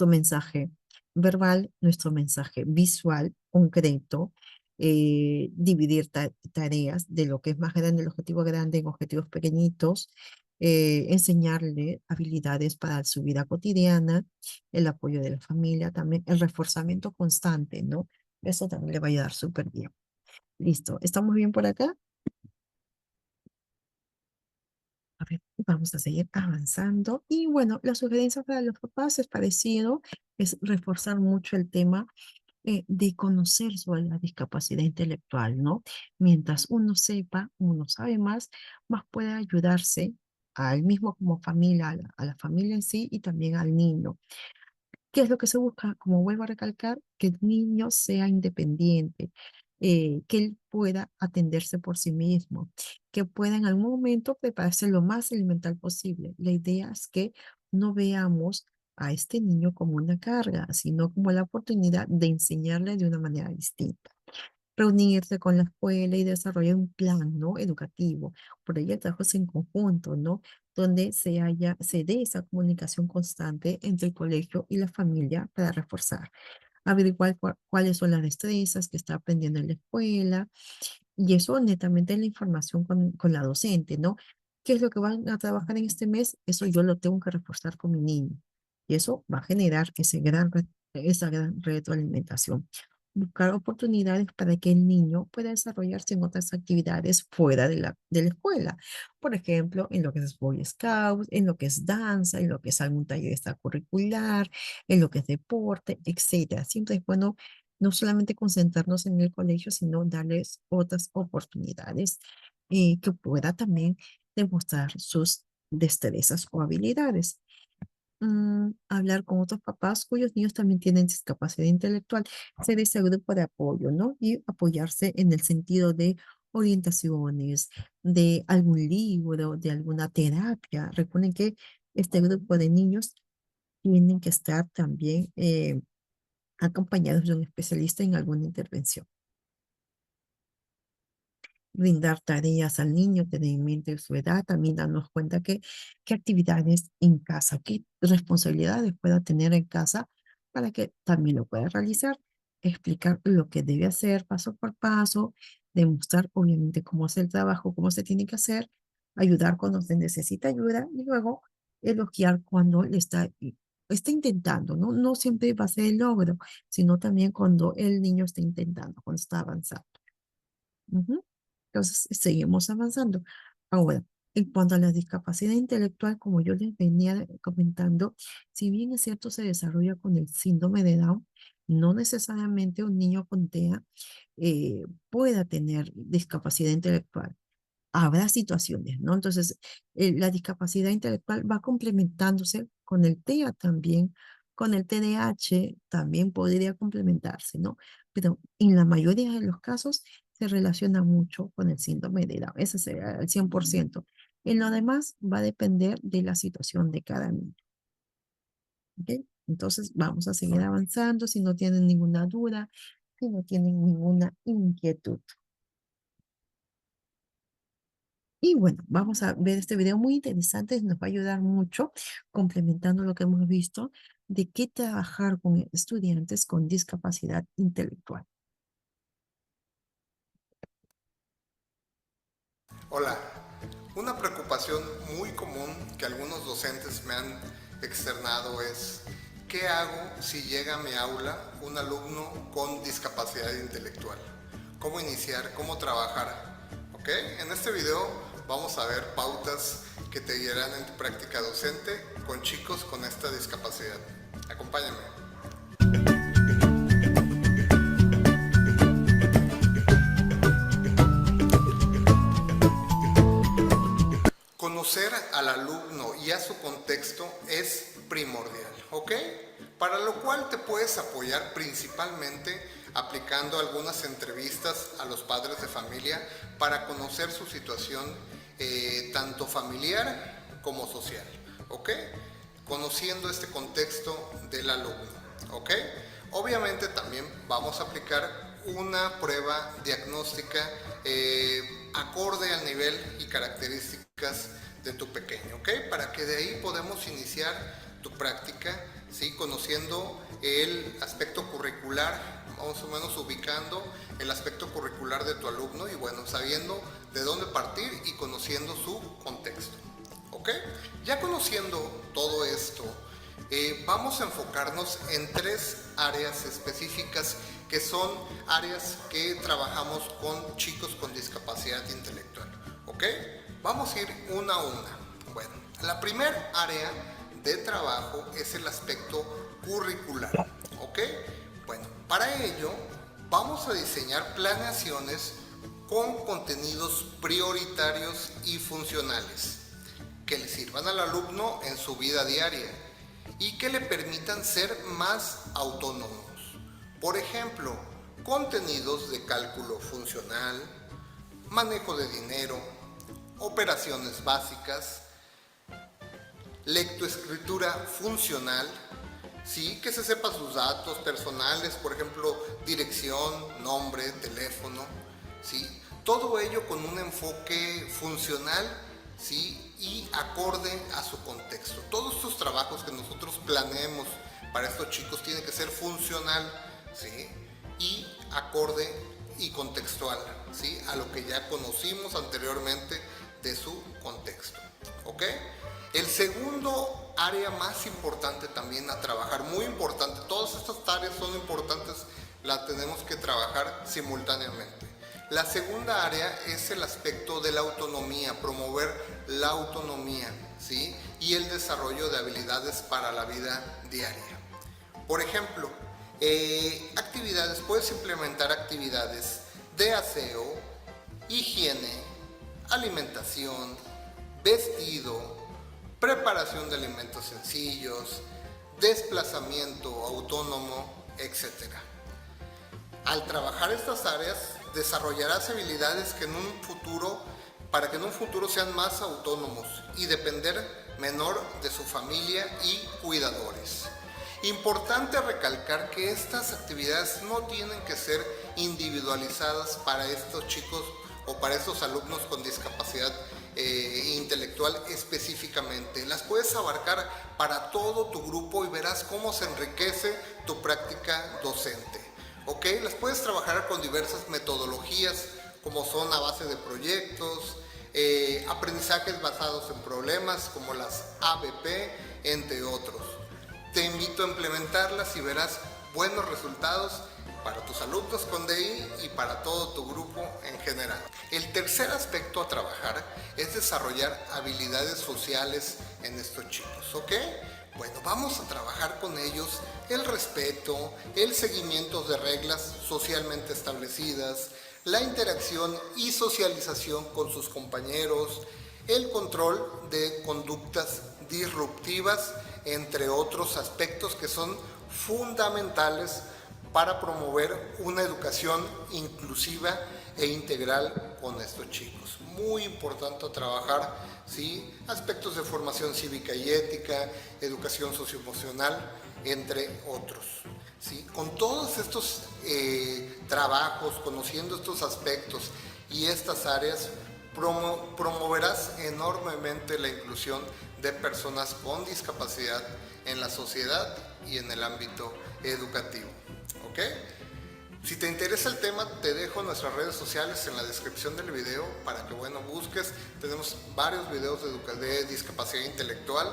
mensaje verbal, nuestro mensaje visual, concreto, dividir tareas de lo que es más grande, el objetivo grande, en objetivos pequeñitos, enseñarle habilidades para su vida cotidiana, el apoyo de la familia, también el reforzamiento constante, ¿no? Eso también le va a ayudar súper bien. Listo, ¿estamos bien por acá? A ver, vamos a seguir avanzando. Y bueno, la sugerencia para los papás es parecido, es reforzar mucho el tema de conocer sobre la discapacidad intelectual, ¿no? Mientras uno sepa, uno sabe más, más puede ayudarse a él mismo como familia, a la familia en sí y también al niño. ¿Qué es lo que se busca? Como vuelvo a recalcar, que el niño sea independiente, que él pueda atenderse por sí mismo, que pueda en algún momento prepararse lo más elemental posible. La idea es que no veamos a este niño como una carga, sino como la oportunidad de enseñarle de una manera distinta. Reunirse con la escuela y desarrollar un plan, ¿no? Educativo. Por ello, trabajos en conjunto, ¿no? Donde se dé esa comunicación constante entre el colegio y la familia para reforzar, averiguar cuáles son las destrezas que está aprendiendo en la escuela, y eso netamente es la información con la docente, ¿no? ¿Qué es lo que van a trabajar en este mes? Eso yo lo tengo que reforzar con mi niño. Y eso va a generar esa gran retroalimentación. Buscar oportunidades para que el niño pueda desarrollarse en otras actividades fuera de la escuela. Por ejemplo, en lo que es Boy Scout, en lo que es danza, en lo que es algún taller extracurricular, en lo que es deporte, etcétera. Siempre es bueno no solamente concentrarnos en el colegio, sino darles otras oportunidades que pueda también demostrar sus destrezas o habilidades. Hablar con otros papás cuyos niños también tienen discapacidad intelectual, ser ese grupo de apoyo, ¿no? Y apoyarse en el sentido de orientaciones, de algún libro, de alguna terapia. Recuerden que este grupo de niños tienen que estar también acompañados de un especialista en alguna intervención. Brindar tareas al niño, tener en mente su edad, también darnos cuenta qué actividades en casa, qué responsabilidades pueda tener en casa para que también lo pueda realizar, explicar lo que debe hacer paso por paso, demostrar obviamente cómo hacer el trabajo, cómo se tiene que hacer, ayudar cuando se necesita ayuda y luego elogiar cuando le está intentando, ¿no? No siempre va a ser el logro, sino también cuando el niño está intentando, cuando está avanzando. Ujú. Entonces, seguimos avanzando. Ahora, en cuanto a la discapacidad intelectual, como yo les venía comentando, si bien es cierto se desarrolla con el síndrome de Down, no necesariamente un niño con TEA pueda tener discapacidad intelectual. Habrá situaciones, ¿no? Entonces, la discapacidad intelectual va complementándose con el TEA también, con el TDAH también podría complementarse, ¿no? Pero en la mayoría de los casos se relaciona mucho con el síndrome de Down, ese sería el 100%. En lo demás va a depender de la situación de cada niño, ¿ok? Entonces, vamos a seguir avanzando si no tienen ninguna duda, si no tienen ninguna inquietud. Y bueno, vamos a ver este video muy interesante, nos va a ayudar mucho complementando lo que hemos visto de qué trabajar con estudiantes con discapacidad intelectual. Hola, una preocupación muy común que algunos docentes me han externado es ¿qué hago si llega a mi aula un alumno con discapacidad intelectual? ¿Cómo iniciar? ¿Cómo trabajar? ¿Ok? En este video vamos a ver pautas que te guiarán en tu práctica docente con chicos con esta discapacidad. Acompáñame. Conocer al alumno y a su contexto es primordial, ¿ok? Para lo cual te puedes apoyar principalmente aplicando algunas entrevistas a los padres de familia para conocer su situación tanto familiar como social, ¿ok? Conociendo este contexto del alumno, ¿ok? Obviamente también vamos a aplicar una prueba diagnóstica acorde al nivel y características de tu pequeño, ¿ok? Para que de ahí podamos iniciar tu práctica, ¿sí? Conociendo el aspecto curricular, más o menos ubicando el aspecto curricular de tu alumno y bueno, sabiendo de dónde partir y conociendo su contexto, ¿ok? Ya conociendo todo esto, vamos a enfocarnos en 3 áreas específicas que son áreas que trabajamos con chicos con discapacidad intelectual, ¿ok? Vamos a ir una a una. Bueno, la primera área de trabajo es el aspecto curricular, ¿ok? Bueno, para ello vamos a diseñar planeaciones con contenidos prioritarios y funcionales que le sirvan al alumno en su vida diaria y que le permitan ser más autónomos. Por ejemplo, contenidos de cálculo funcional, manejo de dinero, operaciones básicas, lectoescritura funcional, ¿sí? Que se sepa sus datos personales, por ejemplo, dirección, nombre, teléfono, ¿sí? Todo ello con un enfoque funcional, ¿sí? Y acorde a su contexto. Todos estos trabajos que nosotros planeemos para estos chicos tienen que ser funcional, ¿sí? Y acorde y contextual, ¿sí? A lo que ya conocimos anteriormente de su contexto, ¿ok? El segundo área más importante también a trabajar, muy importante, todas estas áreas son importantes, las tenemos que trabajar simultáneamente. La segunda área es el aspecto de la autonomía, promover la autonomía, ¿sí? Y el desarrollo de habilidades para la vida diaria. Por ejemplo, puedes implementar actividades de aseo, higiene, alimentación, vestido, preparación de alimentos sencillos, desplazamiento autónomo, etc. Al trabajar estas áreas, desarrollarás habilidades que para que en un futuro sean más autónomos y depender menor de su familia y cuidadores. Importante recalcar que estas actividades no tienen que ser individualizadas para estos chicos o para estos alumnos con discapacidad intelectual específicamente. Las puedes abarcar para todo tu grupo y verás cómo se enriquece tu práctica docente. ¿Ok? Las puedes trabajar con diversas metodologías como son a base de proyectos, aprendizajes basados en problemas como las ABP, entre otros. Te invito a implementarlas y verás buenos resultados para tus alumnos con DI y para todo tu grupo en general. El tercer aspecto a trabajar es desarrollar habilidades sociales en estos chicos, ¿ok? Bueno, vamos a trabajar con ellos el respeto, el seguimiento de reglas socialmente establecidas, la interacción y socialización con sus compañeros, el control de conductas disruptivas, entre otros aspectos que son fundamentales para promover una educación inclusiva e integral con estos chicos. Muy importante trabajar, ¿sí?, aspectos de formación cívica y ética, educación socioemocional, entre otros. ¿Sí? Con todos estos trabajos, conociendo estos aspectos y estas áreas, promoverás enormemente la inclusión de personas con discapacidad en la sociedad y en el ámbito educativo. ¿Ok? Si te interesa el tema, te dejo nuestras redes sociales en la descripción del video para que, bueno, busques. Tenemos varios videos de discapacidad intelectual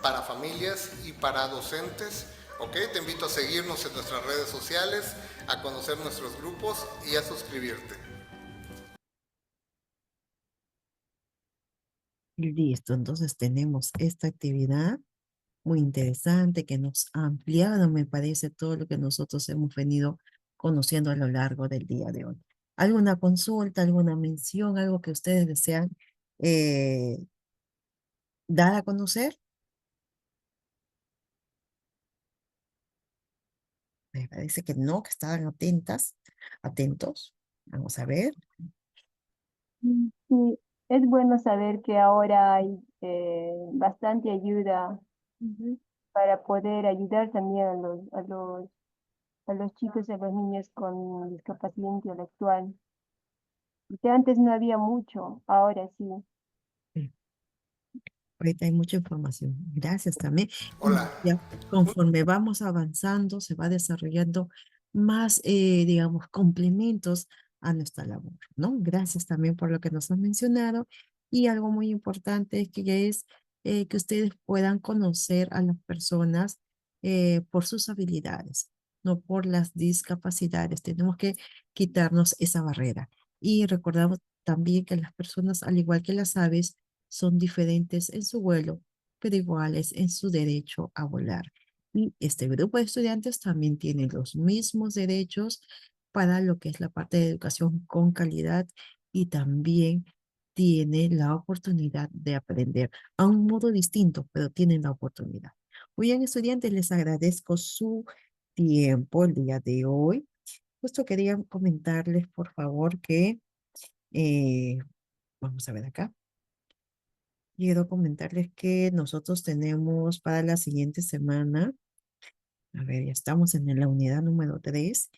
para familias y para docentes. ¿Ok? Te invito a seguirnos en nuestras redes sociales, a conocer nuestros grupos y a suscribirte. Listo, entonces tenemos esta actividad muy interesante que nos ha ampliado, me parece, todo lo que nosotros hemos venido conociendo a lo largo del día de hoy. ¿Alguna consulta, alguna mención, algo que ustedes desean dar a conocer? Me parece que no, que estaban atentos. Vamos a ver. Sí, es bueno saber que ahora hay bastante ayuda para poder ayudar también a los chicos y a los niños con discapacidad intelectual. Porque antes no había mucho, ahora sí. Sí. Ahorita hay mucha información. Gracias también. Hola. Ya conforme vamos avanzando, se va desarrollando más, digamos, complementos a nuestra labor, ¿no? Gracias también por lo que nos han mencionado. Y algo muy importante es que ustedes puedan conocer a las personas por sus habilidades, no por las discapacidades. Tenemos que quitarnos esa barrera. Y recordamos también que las personas, al igual que las aves, son diferentes en su vuelo, pero iguales en su derecho a volar. Y este grupo de estudiantes también tiene los mismos derechos para lo que es la parte de educación con calidad y también tiene la oportunidad de aprender a un modo distinto, pero tienen la oportunidad. Muy bien, estudiantes, les agradezco su tiempo el día de hoy. Justo quería comentarles, por favor, que vamos a ver acá. Quiero comentarles que nosotros tenemos para la siguiente semana, a ver, ya estamos en la unidad número 3,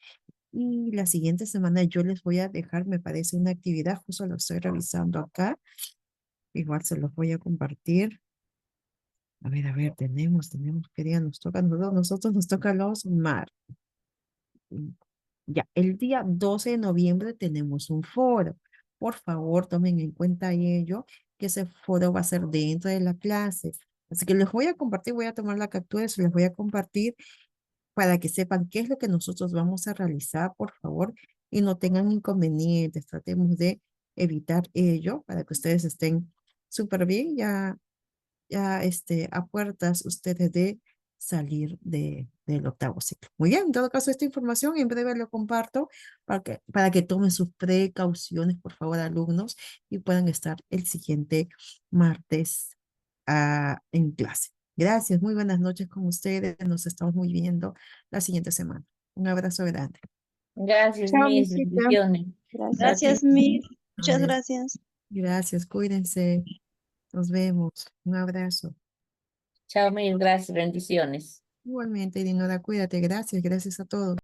y la siguiente semana yo les voy a dejar, me parece, una actividad, justo lo estoy revisando acá, igual se los voy a compartir. A ver, tenemos, ¿qué día nos toca? Nosotros nos toca los martes. Ya, el día 12 de noviembre tenemos un foro. Por favor, tomen en cuenta ello, que ese foro va a ser dentro de la clase. Así que les voy a compartir, voy a tomar la captura, se les voy a compartir para que sepan qué es lo que nosotros vamos a realizar, por favor, y no tengan inconvenientes. Tratemos de evitar ello para que ustedes estén súper bien. Ya a puertas ustedes de salir del octavo ciclo. Muy bien, en todo caso, esta información en breve lo comparto para que tomen sus precauciones, por favor, alumnos, y puedan estar el siguiente martes en clase. Gracias, muy buenas noches con ustedes. Nos estamos muy viendo la siguiente semana. Un abrazo grande. Gracias, Chao, Miss. Misita. Bendiciones. Gracias. Gracias, Mir. Muchas Vale. gracias. Gracias, cuídense. Nos vemos. Un abrazo. Chao, mil gracias, bendiciones. Igualmente, Dinora, cuídate. Gracias, gracias a todos.